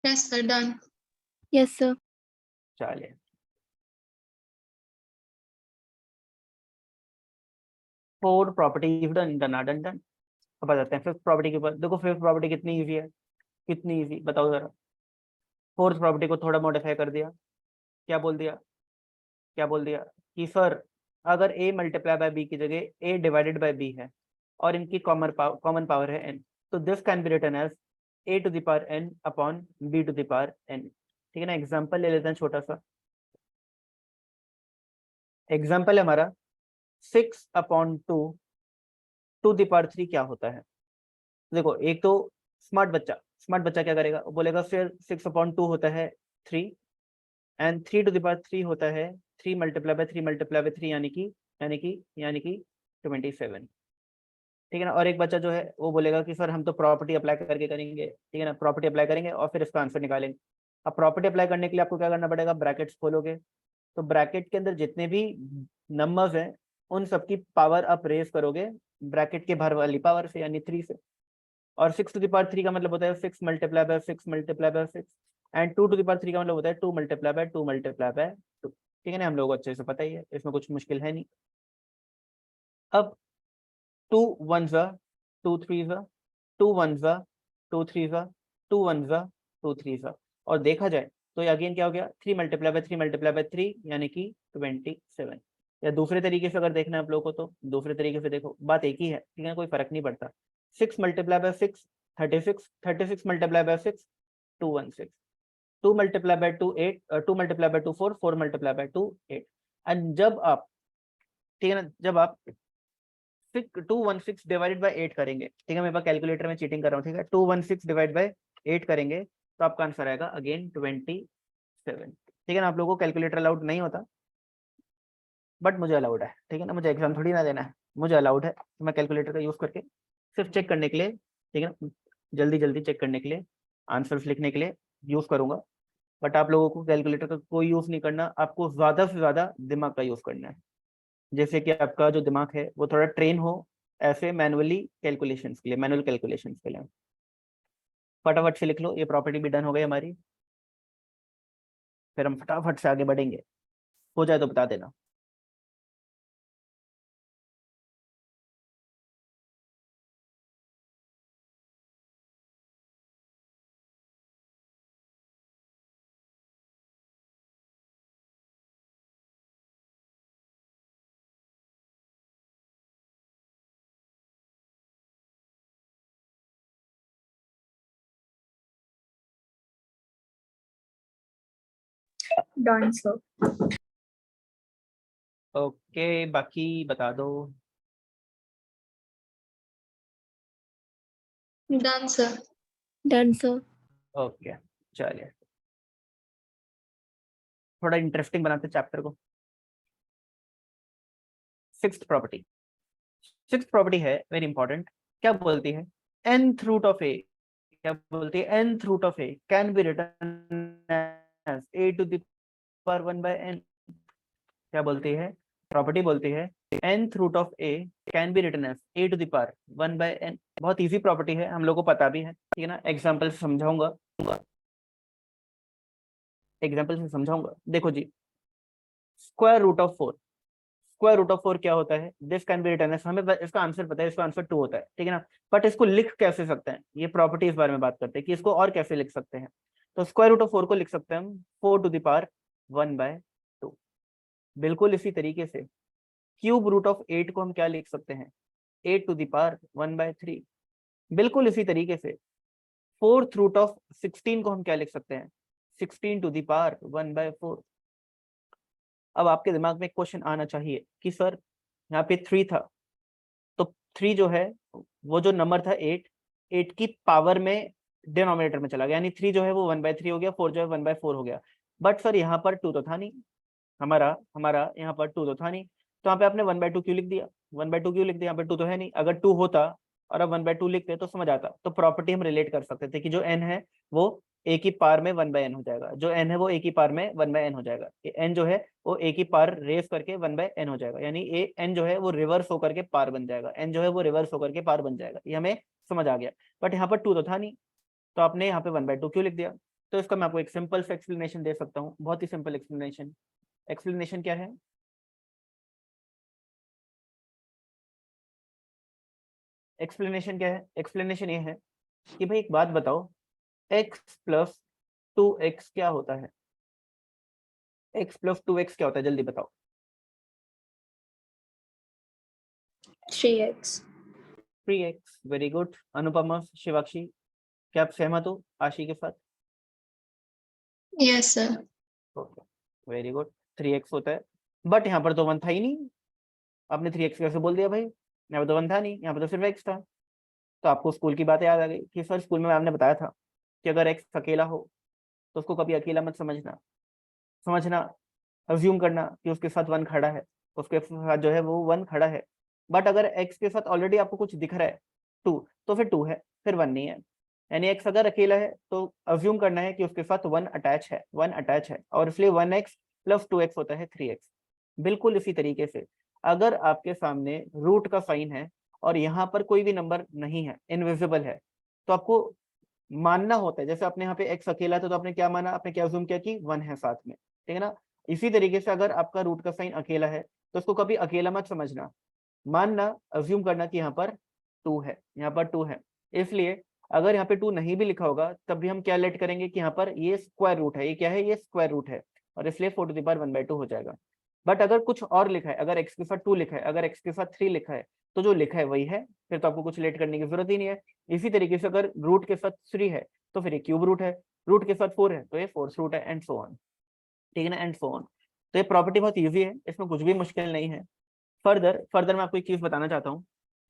Yes, sir. Done. Yes, sir. चलिए, four property done done done done. अब आ जाते हैं फिफ्थ प्रॉपर्टी के ऊपर। देखो फिफ्थ प्रॉपर्टी कितनी इजी है, कितनी इजी बताओ जरा। फोर्थ प्रॉपर्टी को थोड़ा मॉडिफाई कर दिया, क्या बोल दिया, क्या बोल दिया कि सर अगर a मल्टीप्लाई बाय b की जगह a डिवाइडेड बाय b है और इनकी कॉमन पावर है n, तो this can be written as a to the power n upon b to the power n। ठीक है ना। एग्जांपल ले लेते हैं छोटा सा, एग्जांपल है हमारा 6/2 टू द पावर 3 क्या होता है। देखो एक तो स्मार्ट बच्चा क्या करेगा, वो बोलेगा फिर 6/2 होता है 3 एंड 3 टू द पावर 3 होता है 3 मल्टीप्लाई बाय 3 मल्टीप्लाई बाय 3 यानी कि 27। ठीक है ना। और एक बच्चा जो है वो बोलेगा कि सर हम तो प्रॉपर्टी अप्लाई करके करेंगे, ठीक है ना, प्रॉपर्टी अप्लाई करेंगे और फिर इसका आंसर निकालेंगे। अब प्रॉपर्टी अप्लाई करने के लिए आपको क्या करना पड़ेगा, ब्रैकेट्स खोलोगे, तो ब्रैकेट के अंदर जितने भी नंबर्स हैं उन सबकी पावर आप रेज करोगे ब्रैकेट के बाहर वाली पावर से यानी 3 से। और 6 to the power 3 का मतलब होता है 6 multiply by 6 multiply by 6 and 2 to the power 3 का मतलब होता है 2 मल्टीप्लाई बाय 2 मल्टीप्लाई बाय 2। ठीक है ना, हम लोगों को अच्छे से पता ही है, इसमें कुछ मुश्किल है नहीं। अब 2 1s 2 3s 2 1s 2 3s 2 1s 2 3s, और देखा जाए तो ये अगेन क्या हो गया 3 मल्टीप्लाई बाय 3 मल्टीप्लाई बाय 3 यानी कि 27। या दूसरे तरीके से अगर देखना है आप लोगों को तो दूसरे तरीके से देखो, बात एक ही है, ठीक है, कोई फर्क नहीं पड़ता। 6 multiply by 6 36, 36 multiply by 6 216, 2 multiply by 2 8, 2 multiply by 2 4, 4 multiply by 2 8। And जब आप, ठीक है ना, जब आप 216 डिवाइडेड बाय 8 करेंगे, ठीक है, मेरे पास कैलकुलेटर में चीटिंग कर रहा हूँ, ठीक है, 216 डिवाइड बाय 8 करेंगे तो आपका आंसर आएगा अगेन 27। ठीक है ना, आप लोगों को कैलकुलेटर अलाउड नहीं होता, बट मुझे अलाउड है, ठीक है ना, मुझे एग्जाम थोड़ी ना देना है, मुझे अलाउड है, तो मैं कैलकुलेटर का यूज करके सिर्फ चेक करने के लिए, ठीक है ना, जल्दी जल्दी चेक करने के लिए, आंसर्स लिखने के लिए यूज करूंगा। बट आप लोगों को कैलकुलेटर का कोई यूज नहीं करना, आपको ज्यादा से ज्यादा दिमाग का यूज करना है, जैसे कि आपका जो दिमाग है वो थोड़ा ट्रेन हो ऐसे मैनुअली कैलकुलेशंस के लिए, मैनुअल कैलकुलेशंस के लिए। फटाफट से लिख लो, ये प्रॉपर्टी भी डन हो गई हमारी, फिर हम फटाफट से आगे बढ़ेंगे, हो जाए तो बता देना। Done, sir. ओके, बाकी बता दो। Done, sir. Done, sir. Okay, चलिए थोड़ा इंटरेस्टिंग बनाते चैप्टर को। सिक्स्थ प्रॉपर्टी, सिक्स्थ प्रॉपर्टी है वेरी इंपॉर्टेंट, क्या बोलती है, nth रूट ऑफ ए, क्या बोलती है, nth root of a can be written as a to the power 1 by n। क्या बोलती है, प्रॉपर्टी बोलती है nth root of a can be written as a to the power 1 by n। बहुत इजी प्रॉपर्टी है, हम लोग को पता भी है, ठीक है ना, एग्जांपल से समझाऊंगा, एग्जांपल से समझाऊंगा। देखो जी, square root of 4, square root of 4 क्या होता है, this can be written as, हमें इसका आंसर पता है, इसका आंसर 2 होता है, ठीक है ना, बट इसको लिख कैसे सकते हैं, ये प्रॉपर्टी इस बारे में बात करते हैं कि इसको और कैसे लिख सकते हैं। तो स्क्वायर रूट ऑफ 4 को लिख सकते हैं हम 4 टू द पावर 1 बाय 2। बिल्कुल इसी तरीके से क्यूब रूट ऑफ 8 को हम क्या लिख सकते हैं, 8 टू द पावर 1 बाय 3। बिल्कुल इसी तरीके से फोर्थ रूट ऑफ 16 को हम क्या लिख सकते हैं, 16 टू द पावर 1 बाय 4। अब आपके दिमाग में एक क्वेश्चन आना चाहिए कि सर यहाँ पे 3 था, तो 3 जो है वो जो नंबर था 8 की पावर में डिनोमिनेटर में चला गया, यानी 3 जो है वो 1 बाय 3 हो गया, 4 जो है 1 बाय 4 हो गया। बट सर यहाँ पर 2 तो था नहीं, हमारा हमारा यहाँ पर 2 तो था नहीं, तो यहाँ पे आपने 1 बाय 2 क्यों लिख दिया, 1 बाय 2 क्यों लिख दिया, यहाँ पे 2 तो है नहीं। अगर 2 होता और अब 1 बाय 2 लिखते तो समझ आता, तो प्रॉपर्टी हम रिलेट कर सकते थे कि जो n है वो a की पावर में 1 बाय n हो जाएगा, जो n है वो a की पावर में 1 बाय n हो जाएगा, n जो है वो a की पावर रेस करके 1 बाय n हो जाएगा, यानी n जो है वो रिवर्स होकर के पावर बन जाएगा, n जो है वो रिवर्स होकर के पावर बन जाएगा, ये हमें समझ आ गया। बट यहाँ पर 2 तो था नहीं, तो आपने यहाँ पे 1 बाय 2 क्यों लिख दिया। तो इसका मैं आपको एक सिंपल सा एक्सप्लेनेशन दे सकता हूँ, बहुत ही सिंपल एक्सप्लेनेशन। एक्सप्लेनेशन क्या है, एक्सप्लेनेशन क्या है, एक्सप्लेनेशन ये है कि भाई एक बात बताओ, x प्लस 2x क्या होता है, x प्लस 2x क्या होता है, जल्दी बताओ। 3x. 3x, very good. Anupama, Shivakshi, क्या आप सहमत हो आशी के साथ। Yes, sir. Okay, very good, 3x होता है, बट यहाँ पर तो 1 था ही नहीं, आपने 3x कैसे बोल दिया भाई, यहाँ पर तो 1 था नहीं, यहाँ पर तो सिर्फ x था। तो आपको स्कूल की बात याद आ गई कि सर स्कूल में मैम ने बताया था कि अगर x अकेला हो तो उसको कभी अकेला मत समझना, समझना अज्यूम करना कि उसके साथ 1 खड़ा है, उसके साथ जो है वो 1 खड़ा है। बट अगर x के साथ ऑलरेडी आपको कुछ दिख रहा है 2, तो फिर 2 है, फिर 1 नहीं है। यानी x अगर अकेला है तो अज्यूम करना है कि उसके साथ 1 अटैच है, 1 अटैच है, और इसलिए 1x प्लस 2x होता है 3x। बिल्कुल इसी तरीके से अगर आपके सामने रूट का साइन है और यहाँ पर कोई भी नंबर नहीं है, इनविजिबल है, तो आपको मानना होता है, जैसे आपने यहाँ पे x अकेला था तो आपने क्या माना, आपने क्या अज्यूम किया कि 1 है साथ में, ठीक है ना। इसी तरीके से अगर आपका रूट का साइन अकेला है तो उसको कभी अकेला मत समझना, मानना, अज्यूम करना कि यहाँ पर 2 है, यहाँ पर 2 है। इसलिए अगर यहाँ पे 2 नहीं भी लिखा होगा तब भी हम क्या लेट करेंगे कि यहाँ पर ये स्क्वायर रूट है, ये क्या है, ये स्क्वायर रूट है, और इसलिए 4 टू द पावर 1/2 हो जाएगा। बट अगर कुछ और लिखा है, अगर x के साथ 2 लिखा है, अगर x के साथ 3 लिखा है, तो जो लिखा है वही है, फिर तो आपको कुछ लेट करने की जरूरत ही नहीं है। इसी तरीके से अगर रूट के साथ 3 है तो फिर ये क्यूब रूट है, रूट के साथ 4 है तो ये फोर्थ रूट है, एंड सो ऑन, ठीक है ना, एंड सो ऑन। तो ये प्रॉपर्टी बहुत ईजी है, इसमें कुछ भी मुश्किल नहीं है। फर्दर मैं आपको एक चीज बताना चाहता हूँ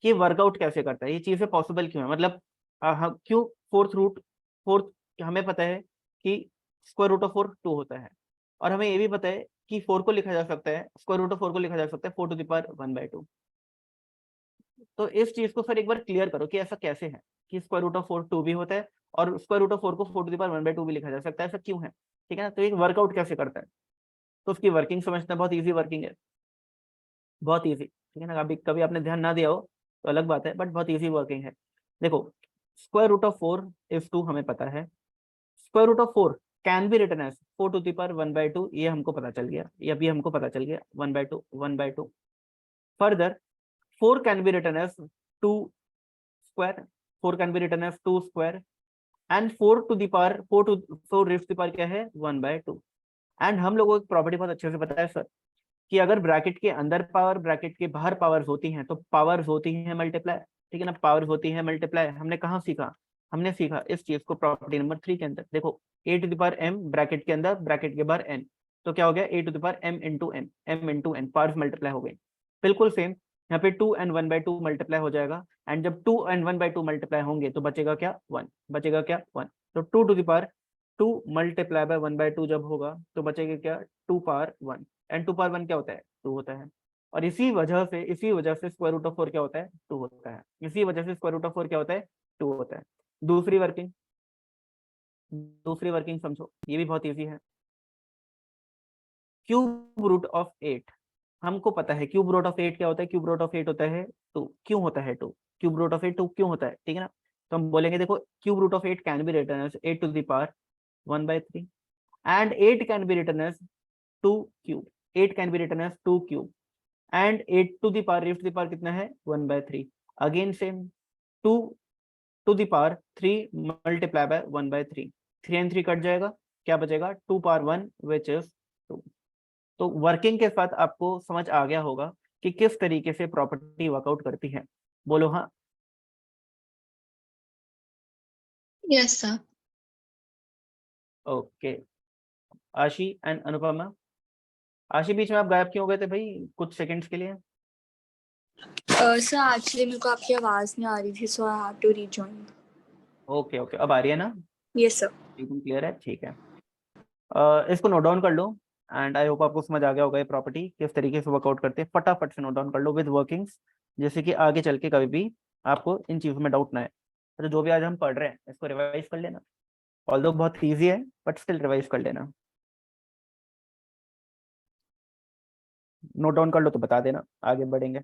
कि वर्कआउट कैसे करता है, ये चीजें पॉसिबल क्यों है, मतलब क्यों फोर्थ हमें पता है कि स्क्वायर रूट ऑफ 4 2 होता है, और हमें ये भी पता है कि 4 को लिखा जा सकता है, स्क्वायर रूट ऑफ 4 को लिखा जा सकता है 4 टू द पावर 1/2। तो इस चीज को फिर एक बार क्लियर करो कि ऐसा कैसे है कि स्क्वायर रूट ऑफ 4 2 भी होता है और स्क्वायर रूट ऑफ 4 को 4 टू द पावर 1/2 भी लिखा जा सकता है, ऐसा क्यों है, ठीक है ना। तो एक वर्कआउट कैसे करता है, तो उसकी वर्किंग समझना, बहुत ईजी वर्किंग है, बहुत ईजी, ठीक है ना। कभी कभी आपने ध्यान ना दिया हो तो अलग बात है, बट बहुत ईजी वर्किंग है। देखो, स्क्वायर रूट ऑफ 4 इज 2 हमें पता है, square root of 4 can be written as 4 to the power 1/2, ये हमको पता चल गया, ये अभी हमको पता चल गया 1/2। Further 4 can be written as 2 square, 4 can be written as 2 square, and 4 to the power 4 raise to the power क्या है 1/2। एंड हम लोगों को एक प्रॉपर्टी बहुत अच्छे से पता है सर, कि अगर ब्रैकेट के अंदर पावर, ब्रैकेट के बाहर पावर्स होती हैं तो पावर्स होती हैं मल्टीप्लाई, ठीक है ना, पावर्स होती है मल्टीप्लाई। हमने कहाँ सीखा, हमने सीखा इस चीज को प्रॉपर्टी नंबर 3 के अंदर। देखो a to the power m bracket के अंदर, ब्रैकेट के बाहर n, तो क्या हो गया a to the power m into n, m into n, powers multiply हो गई। बिल्कुल सेम यहाँ पे 2 and 1/2 मल्टीप्लाई हो जाएगा, एंड जब 2 and 1/2 मल्टीप्लाई होंगे तो बचेगा क्या 1, बचेगा क्या 1। तो 2 to the power 2 multiply by 1/2 जब होगा तो बचेगा क्या 2 पावर 1, एंड 2 पावर 1 क्या होता है 2 होता है। और इसी वजह से स्क्वायर रूट ऑफ 4 क्या होता है 2 होता है, इसी वजह से स्क्वायर रूट ऑफ 4 क्या होता है 2 होता है। दूसरी वर्किंग, दूसरी वर्किंग समझो, ये भी बहुत इजी है। क्यूब रूट ऑफ 8, हमको पता है क्यूब रूट ऑफ 8 क्या होता है, क्यूब रूट ऑफ 8 होता है 2, क्यों होता है 2, क्यूब रूट ऑफ 8 2 क्यों होता है, ठीक है ना। तो हम बोलेंगे देखो cube root of 8 can be written as 8 to the power 1/3, and 8 can be written as 2 cube, 8 can be written as 2 cube, and 8 to the power raise to the power कितना है 1/3। Again same 2 to the power 3 multiply by 1/3, 3 and 3 cut जाएगा, क्या बचेगा 2 पावर 1 विच इज 2। तो वर्किंग के साथ आपको समझ आ गया होगा कि किस तरीके से प्रॉपर्टी वर्कआउट करती है, बोलो हाँ। Yes, sir. ओके, आशी एंड अनुपमा। आशी बीच में आप गायब क्यों हो गए थे भाई कुछ सेकंड्स के लिए। सर एक्चुअली मेरे को आपकी आवाज नहीं आ रही थी, so I had to rejoin. Okay okay, अब आ रही है ना, यस सर। एकदम क्लियर है, ठीक है। इसको नोट डाउन कर लो, एंड आई होप आपको समझ आ गया होगा ये प्रॉपर्टी किस तरीके से वर्कआउट करते हैं। फटाफट से नोट डाउन कर लो विद वर्किंग्स, जैसे कि आगे चल के कभी भी आपको इन चीज़ों में डाउट ना है। तो जो भी आज हम पढ़ रहे हैं इसको रिवाइज कर लेना, ऑल्दो बहुत ईजी है बट स्टिल रिवाइज कर लेना। नोट डाउन कर लो तो बता देना, आगे बढ़ेंगे।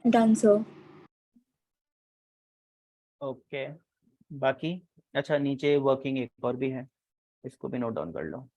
Done sir. ओके, बाकी अच्छा नीचे वर्किंग एक और भी है, इसको भी नोट डाउन कर लो।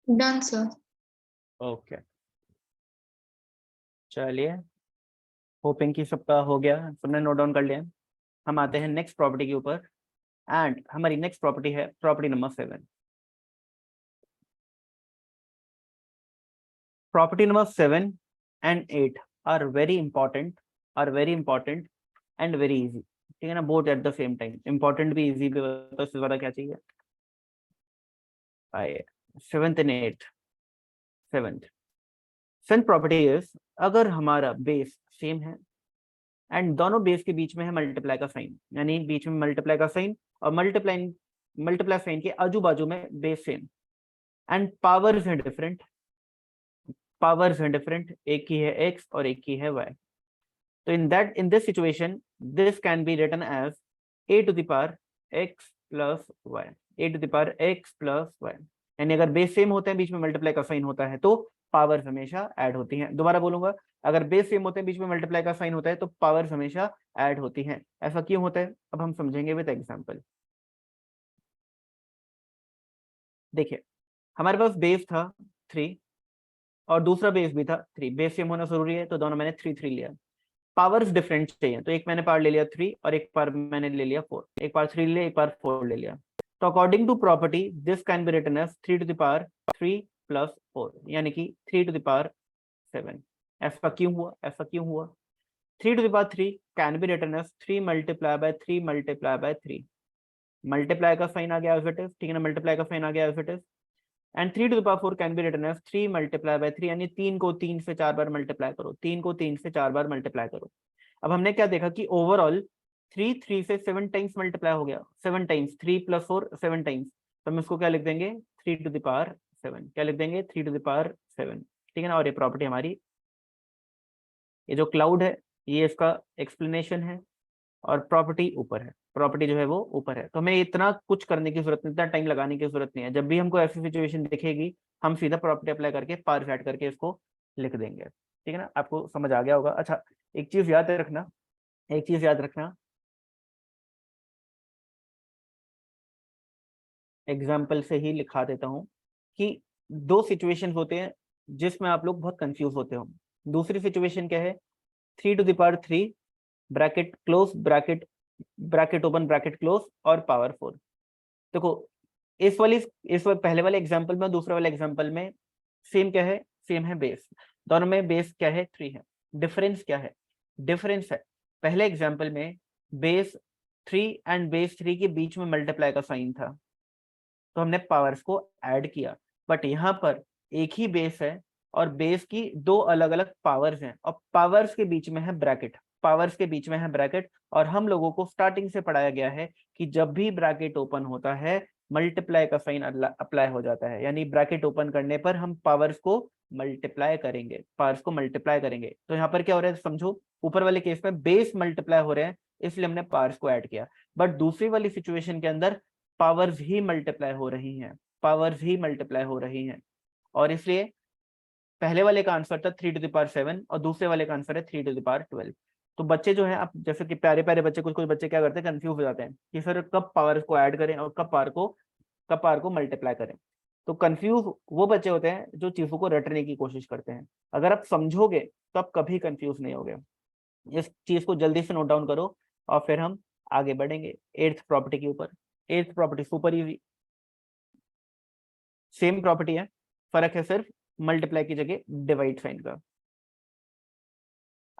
Done, sir. ओके, चलिए होपिंग कि सबका हो गया, सबने नोट डाउन कर लिया। हम आते हैं नेक्स्ट प्रॉपर्टी के ऊपर, एंड हमारी नेक्स्ट प्रॉपर्टी है property number 7। Property number 7 and 8 are very important, and very easy, ठीक है ना, both at the same time, important भी, इजी भी, तो इससे ज्यादा क्या चाहिए। आइए, 7th and 8th। 7th property is, अगर हमारा बेस सेम है एंड दोनों बेस के बीच में है मल्टीप्लाई का साइन, यानी बीच में मल्टीप्लाई का साइन और मल्टीप्लाई साइन के आजू बाजू में बेस सेम, एंड पावर्स हैं डिफरेंट, एक की है x और एक की है y। तो in this situation this can be written as a to the power x plus y, a to the power x plus y। यानी अगर बेस सेम होते हैं, बीच में मल्टीप्लाई का साइन होता है, तो पावर्स हमेशा ऐड होती हैं। दोबारा बोलूंगा, अगर बेस सेम होते हैं, बीच में मल्टीप्लाई का साइन होता है, तो पावर्स हमेशा ऐड होती हैं। ऐसा क्यों होता है, अब हम समझेंगे विद एग्जांपल। देखिए, हमारे पास बेस था 3 और दूसरा बेस भी था 3, बेस सेम होना जरूरी है, तो दोनों मैंने 3 लिया। पावर्स डिफरेंट चाहिए, तो एक मैंने पावर ले लिया 3 और एक पावर मैंने ले लिया 4, एक पावर 3 ले लिया, एक पावर 4 ले लिया। तो according to property this can be written as 3 to the power 3 plus 4, यानी कि 3 to the power 7। ऐसा क्यों हुआ, 3 to the power 3 can be written as 3 multiply by 3 multiply by 3। Multiply का साइन आ गया एज इट इज, ठीक है ना, मल्टीप्लाई का साइन आ गया as it is. And 3 to the power 4 can be written as 3 multiply by 3, यानी 3 को 3 से 4 बार मल्टीप्लाई करो, 3 को 3 से 4 बार मल्टीप्लाई करो। अब हमने क्या देखा कि ओवरऑल 3 से 7 टाइम्स मल्टीप्लाई हो गया, 7 टाइम्स, 3 + 4 7 टाइम्स, तो हम इसको क्या लिख देंगे, 3 to the power 7। क्या लिख देंगे, 3 to the power 7, ठीक है ना। और ये प्रॉपर्टी हमारी, ये जो क्लाउड है ये इसका एक्सप्लेनेशन है, और प्रॉपर्टी ऊपर है, प्रॉपर्टी जो है वो ऊपर है। तो हमें इतना कुछ करने की जरूरत नहीं, इतना टाइम लगाने की जरूरत नहीं है। जब भी हमको ऐसी सिचुएशन दिखेगी, हम सीधा प्रॉपर्टी अप्लाई करके पावर ऐड करके इसको लिख देंगे, ठीक है ना। आपको समझ आ गया होगा। अच्छा, एक चीज याद रखना, एग्जाम्पल से ही लिखा देता हूँ कि 2 सिचुएशन होते हैं जिसमें आप लोग बहुत कंफ्यूज होते हो। दूसरी सिचुएशन क्या है, 3 to the power 3 bracket close, bracket open, bracket close और पावर 4। देखो, पहले वाले एग्जांपल में, दूसरे वाले एग्जांपल में सेम क्या है, सेम है बेस, दोनों में बेस क्या है, 3 है। डिफरेंस क्या है, डिफरेंस है पहले एग्जांपल में बेस 3 एंड बेस 3 के बीच में मल्टीप्लाई का साइन था, तो हमने पावर्स को ऐड किया। बट यहाँ पर एक ही बेस है और बेस की 2 अलग अलग पावर्स हैं, और पावर्स के बीच में है ब्रैकेट, और हम लोगों को स्टार्टिंग से पढ़ाया गया है कि जब भी ब्रैकेट ओपन होता है मल्टीप्लाई का साइन अप्लाई हो जाता है, यानी ब्रैकेट ओपन करने पर हम पावर्स को मल्टीप्लाई करेंगे, तो यहाँ पर क्या हो रहा है समझो, ऊपर वाले केस में बेस मल्टीप्लाई हो रहे हैं, इसलिए हमने पावर्स को ऐड किया। बट दूसरी वाली सिचुएशन के अंदर पावर्स ही मल्टीप्लाई हो रही हैं, और इसलिए पहले वाले का आंसर था 3 to the power 7 और दूसरे वाले का आंसर है 3 to the power 12। तो बच्चे जो हैं, आप जैसे कि प्यारे प्यारे बच्चे, कुछ बच्चे क्या करते हैं, कंफ्यूज हो जाते हैं कि सर कब पावर को ऐड करें और कब पावर को मल्टीप्लाई करें। तो कंफ्यूज वो बच्चे होते हैं जो चीजों को रटने की कोशिश करते हैं। अगर आप समझोगे तो आप कभी कंफ्यूज नहीं होगे। इस चीज को जल्दी से नोट डाउन करो और फिर हम आगे बढ़ेंगे 8th प्रॉपर्टी के ऊपर। 8th property super easy, same property है, फर्क है सिर्फ मल्टीप्लाई की जगह डिवाइड साइन का।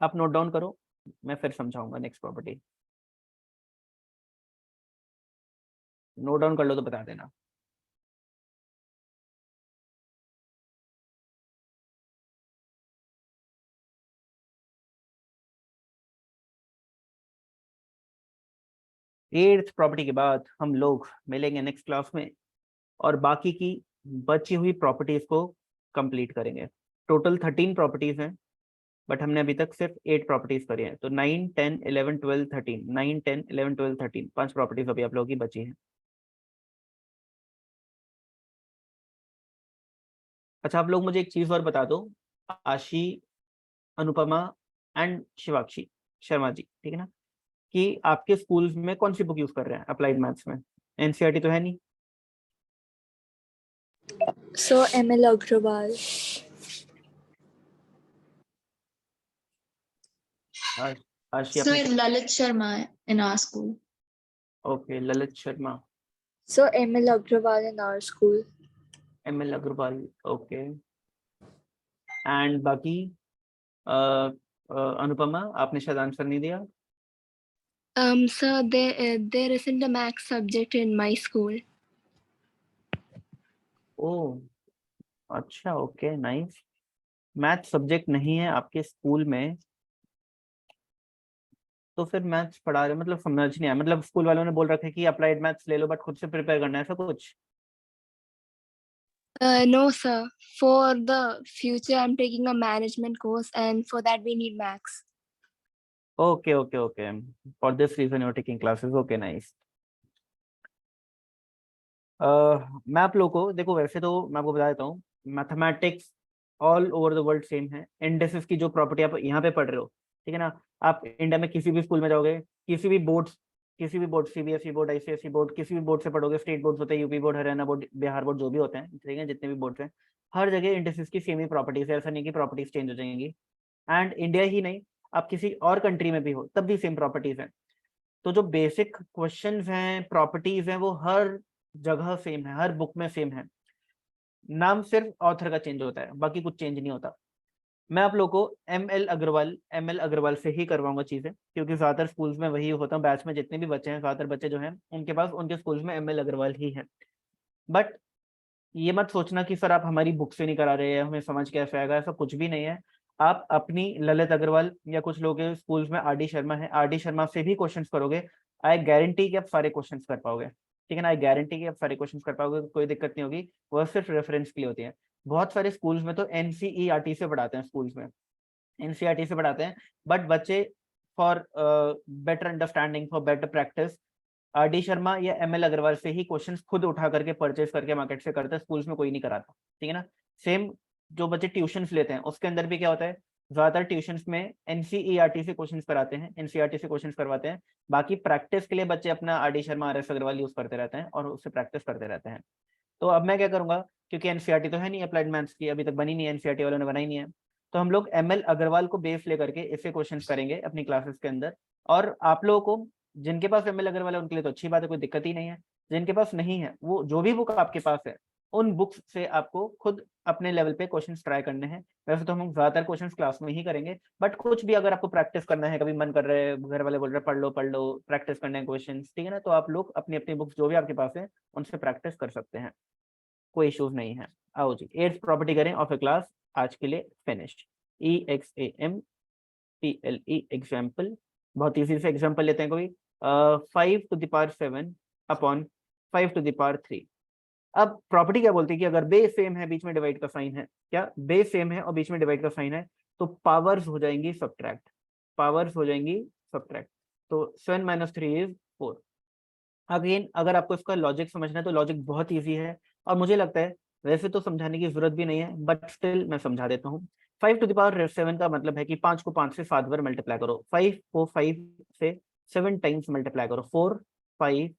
आप नोट डाउन करो, मैं फिर समझाऊंगा नेक्स्ट प्रॉपर्टी। नोट डाउन कर लो तो बता देना। एट्थ प्रॉपर्टी के बाद हम लोग मिलेंगे नेक्स्ट क्लास में और बाकी की बची हुई प्रॉपर्टीज को कंप्लीट करेंगे। टोटल 13 प्रॉपर्टीज हैं, बट हमने अभी तक सिर्फ 8 प्रॉपर्टीज करी हैं। तो 9, 10, 11, 12, 13, 9, 10, 11, 12, 13 5 प्रॉपर्टीज अभी आप लोगों की बची हैं। अच्छा, आप लोग मुझे एक चीज और बता दो, आशी, अनुपमा एंड शिवाक्षी शर्मा जी, ठीक है ना, कि आपके स्कूल में कौन सी बुक यूज कर रहे हैं अप्लाइड मैथ्स में? एनसीईआरटी तो है नहीं? So ML Agrawal. आशी So आपने it's Lalit Sharma in our school. Okay, Lalit Sharma, So ML Agrawal in our school. ML Agrawal, okay. And बाकी अनुपमा, आपने शायद आंसर नहीं दिया। Sir, there isn't a max subject in my school. ओह अच्छा, ओके, नाइस। मैथ सब्जेक्ट नहीं है आपके स्कूल में, तो फिर मैथ्स पढ़ा रहे, मतलब समझ नहीं आया, मतलब स्कूल वालों ने बोल रखा है कि अप्लाइड मैथ्स ले लो बट खुद से प्रिपेयर करना है, ऐसा कुछ? No, sir. For the future, I'm taking a management course, and for that we need max. Okay okay okay, for this reason you are taking classes, okay, nice. मैं आप लोगों को देखो, वैसे तो मैं आपको बता देता हूँ, mathematics all over the world same है। इंडेक्सेस की जो प्रॉपर्टी आप यहाँ पे पढ़ रहे हो, ठीक है ना, आप इंडिया में किसी भी स्कूल में जाओगे, किसी भी board, CBSE board, ICSE board, किसी भी बोर्ड से पढ़ोगे, स्टेट बोर्ड होते हैं, UP board, Haryana board, Bihar board, जो भी होते हैं, ठीक है, जितने भी बोर्ड हैं, हर जगह इंडेक्सेस की सेम ही प्रॉपर्टीज है, ऐसा नहीं कि प्रॉपर्टीज चेंज हो जाएंगी। एंड इंडिया ही नहीं, आप किसी और कंट्री में भी हो तब भी सेम प्रॉपर्टीज हैं। तो जो बेसिक क्वेश्चंस हैं, प्रॉपर्टीज हैं, वो हर जगह सेम है, हर बुक में सेम है, नाम सिर्फ ऑथर का चेंज होता है, बाकी कुछ चेंज नहीं होता। मैं आप लोगों को एमएल अग्रवाल से ही करवाऊंगा चीजें, क्योंकि ज्यादातर स्कूल्स में वही होता है, बैच में जितने भी बच्चे हैं, ज्यादातर बच्चे जो हैं उनके पास उनके स्कूल्स में एमएल अग्रवाल ही है। बट ये मत सोचना कि सर आप हमारी बुक से नहीं करा रहे हैं, हमें समझ कैसे आएगा, ऐसा कुछ भी नहीं है। आप अपनी ललित अग्रवाल या कुछ लोग के स्कूल्स में आर डी शर्मा है, आर डी शर्मा से भी क्वेश्चंस करोगे, आई गारंटी कि आप सारे क्वेश्चंस कर पाओगे, ठीक है ना, आई गारंटी कि आप सारे क्वेश्चंस कर पाओगे, कोई दिक्कत नहीं होगी। वह सिर्फ रेफरेंस के लिए होती है। बहुत सारे स्कूल्स में तो एनसीईआरटी से पढ़ाते हैं, स्कूल्स में एनसीईआरटी से पढ़ाते हैं, बट बच्चे for better understanding, for better practice, are D Sharma या एमएल अग्रवाल से ही क्वेश्चंस खुद उठा करके परचेज करके मार्केट से करते हैं, स्कूल्स में कोई नहीं कराता, ठीक है ना। सेम जो बच्चे ट्यूशंस लेते हैं उसके अंदर भी क्या होता है, ज्यादातर ट्यूशंस में एनसीईआरटी से क्वेश्चंस कराते हैं, एनसीईआरटी से क्वेश्चंस करवाते हैं, बाकी प्रैक्टिस के लिए बच्चे अपना R D Sharma, R S Agrawal use करते रहते हैं और उससे प्रैक्टिस करते रहते हैं। तो अब मैं क्या करूंगा, क्योंकि एनसीईआरटी तो है नहीं, अप्लाइड मैथ्स की अभी तक बनी नहीं है, एनसीईआरटी वालों ने बनाई नहीं है, तो हम लोग एमएल अग्रवाल को बेस लेकर के इससे क्वेश्चंस करेंगे अपनी क्लासेस के अंदर। और आप लोगों को, जिनके पास एमएल अग्रवाल है उनके लिए तो अच्छी बात है, कोई दिक्कत ही नहीं है। जिनके पास नहीं है, वो जो भी बुक आपके पास है उन बुक्स से आपको खुद अपने लेवल पे क्वेश्चंस ट्राई करने हैं। वैसे तो हम ज्यादातर क्वेश्चंस क्लास में ही करेंगे, बट कुछ भी अगर आपको प्रैक्टिस करना है, कभी मन कर रहे हैं, घर वाले बोल रहे हैं पढ़ लो प्रैक्टिस करने हैं क्वेश्चंस, ठीक है ना, तो आप लोग अपनी अपनी बुक्स जो भी आपके पास है उनसे प्रैक्टिस कर सकते हैं, कोई इश्यूज नहीं है। आओ जी, एट्थ प्रॉपर्टी करें ऑफ ए क्लास, आज के लिए फिनिश्ड। EXAMPLE एग्जाम्पल, बहुत इजी से एग्जाम्पल लेते हैं कोई, 5⁷ अपॉन 5⁻3। अब प्रॉपर्टी क्या बोलती है कि अगर बेस सेम है, बीच में डिवाइड का साइन है, क्या बेस सेम है और बीच में डिवाइड का साइन है, तो पावर्स हो जाएंगी सब्ट्रैक्ट, पावर्स हो जाएंगी सब्ट्रैक्ट। तो 7 - 3 इज 4। अगेन अगर आपको इसका लॉजिक समझना है तो लॉजिक बहुत इजी है, और मुझे लगता है वैसे तो समझाने की जरूरत भी नहीं है, बट स्टिल मैं समझा देता हूँ। 5⁻7 का मतलब है कि 5 को 5 से 7 बार मल्टीप्लाई करो, 5 को 5 से 7 टाइम्स मल्टीप्लाई करो, 4, 5,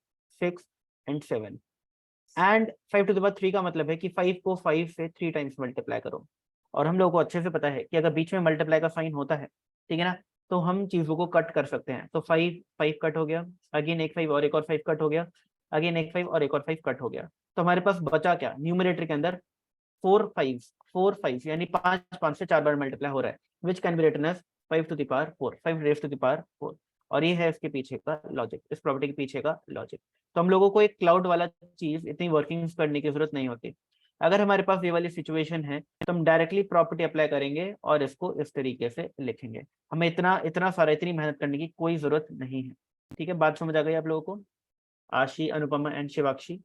6 एंड 7। एंड 5⁻3 का मतलब है कि 5 को 5 से 3 टाइम्स मल्टीप्लाई करो। और हम लोगों को अच्छे से पता है कि अगर बीच में मल्टीप्लाई का साइन होता है, ठीक है ना, तो हम चीजों को कट कर सकते हैं। तो 5 5 कट हो गया, अगेन एक 5 और एक और 5 कट हो गया, अगेन एक 5 और एक और 5 कट हो गया, तो हमारे पास बचा क्या न्यूमरेटर के अंदर, 4 5 यानी 5 5 से 4 बार मल्टीप्लाई हो रहा है, which can be written as 5⁴, 5⁻⁴। और ये है इसके पीछे का लॉजिक, इस प्रॉपर्टी के पीछे का लॉजिक। तो हम लोगों को एक क्लाउड वाला चीज इतनी वर्किंग्स करने की जरूरत नहीं होती। अगर हमारे पास ये वाली सिचुएशन है तो हम डायरेक्टली प्रॉपर्टी अप्लाई करेंगे और इसको इस तरीके से लिखेंगे। हमें इतनी मेहनत करने की कोई जरूरत नहीं है। ठीक है, बात समझ आ गई आप लोगों को? Ashi, Anupama and Shivakshi.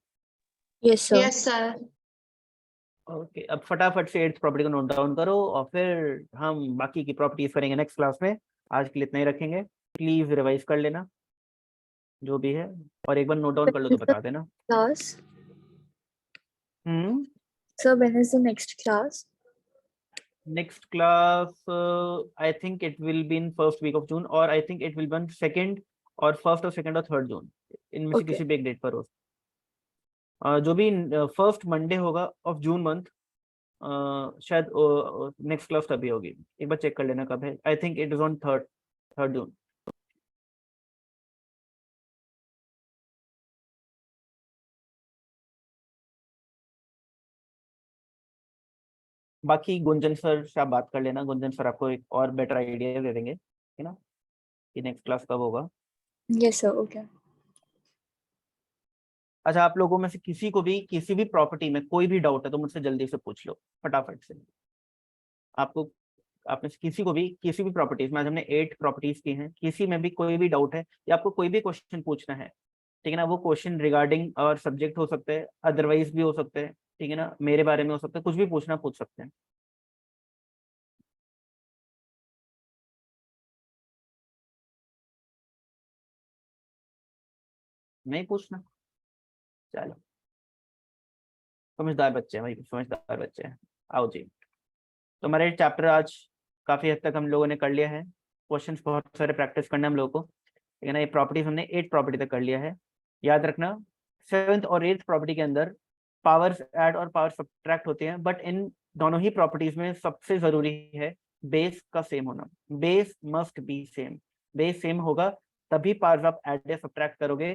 Yes, sir. Yes, sir. Okay, अब फटाफट से एट्थ प्रॉपर्टी को नोट डाउन करो और फिर हम बाकी की प्रॉपर्टीज करेंगे नेक्स्ट क्लास में। आज के लिए इतना ही रखेंगे, प्लीज रिवाइज कर लेना जो भी है, और एक बार नोट डाउन कर लो तो बता देना। Class. So when is the next class? Next class I think it will be in first week of June, और I think it will be second और फर्स्ट और सेकंड और थर्ड जून, इनमें से Okay. किसी भी एक डेट पर हो। जो भी फर्स्ट मंडे होगा ऑफ जून मंथ, शायद नेक्स्ट क्लास तभी होगी, एक बार चेक कर लेना कब है। आई think it is on 3rd, 3 जून। बाकी गुंजन सर से आप बात कर लेना, गुंजन सर आपको एक और बेटर आइडिया दे देंगे, है ना, कि नेक्स्ट क्लास कब होगा। Yes, sir. Okay. अच्छा, आप लोगों में से किसी को भी किसी भी प्रॉपर्टी में कोई भी डाउट है तो मुझसे जल्दी से पूछ लो, फटाफट से। आपको आप में से किसी को भी किसी भी प्रॉपर्टीज में, आज हमने 8 प्रॉपर्टीज की हैं, किसी में भी कोई भी डाउट है या आपको कोई भी क्वेश्चन पूछना है, ठीक है ना, वो क्वेश्चन रिगार्डिंग और सब्जेक्ट हो सकते हैं, अदरवाइज भी हो सकते हैं, ठीक है ना, मेरे बारे में हो सकता है, कुछ भी पूछना पूछ सकते हैं। नहीं पूछना, चलो, समझदार बच्चे हैं भाई, समझदार बच्चे हैं। आओ जी, तो हमारे चैप्टर आज काफी हद तक हम लोगों ने कर लिया है, क्वेश्चंस बहुत सारे प्रैक्टिस करना हम लोगों को, ठीक है ना। ये प्रॉपर्टीज हमने 8 प्रॉपर्टी तक कर लिया है। याद रखना 7th और 8th प्रॉपर्टी के अंदर पावर्स ऐड और पावर सब्ट्रैक्ट होते हैं, बट इन दोनों ही प्रॉपर्टीज में सबसे जरूरी है बेस का सेम होना। Base must be same, base same होगा तभी पावर्स आप ऐड या सब्ट्रैक्ट करोगे,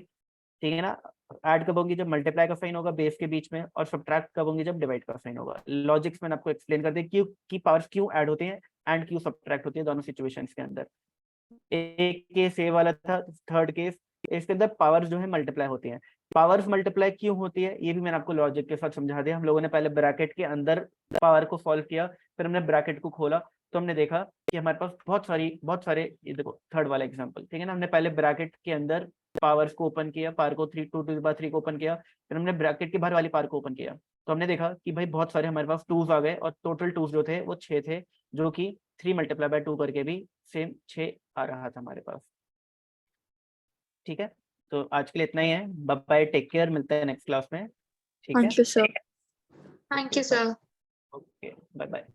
ठीक है ना। ऐड कब होंगी, जब मल्टीप्लाई का साइन होगा बेस के बीच में, और सब्ट्रैक्ट कब होंगी, जब डिवाइड का साइन होगा। लॉजिक्स मैंने आपको एक्सप्लेन कर दिया क्यों की पावर्स क्यों ऐड होते हैं एंड क्यों सब्ट्रैक्ट होती है दोनों सिचुएशंस के अंदर। एक केस ये वाला था, थर्ड केस, इसके अंदर पावर्स जो है मल्टीप्लाई होती हैं। पावर्स मल्टीप्लाई क्यों होती है ये भी मैंने आपको लॉजिक के साथ समझा दिया। हम लोगों ने पहले ब्रैकेट के अंदर पावर को सॉल्व किया, फिर हमने ब्रैकेट को खोला, तो हमने देखा कि हमारे पास बहुत सारे, ये देखो थर्ड वाला एग्जांपल, ठीक है ना, हमने पहले ब्रैकेट के अंदर पावर्स को ओपन किया, पावर को 3 2 to the power 3 को ओपन किया, फिर हमने ब्रैकेट के बाहर वाली पावर को ओपन किया, तो हमने देखा कि भाई बहुत सारे हमारे पास 2s आ गए, और टोटल 2s जो थे वो 6 थे, जो कि 3 × 2 करके भी सेम 6 आ रहा था हमारे पास। ठीक है, तो आज के लिए इतना ही है। बाय बाय, टेक केयर, मिलते हैं नेक्स्ट क्लास में। ठीक है, Thank you, sir. Thank you, sir. Okay, bye bye.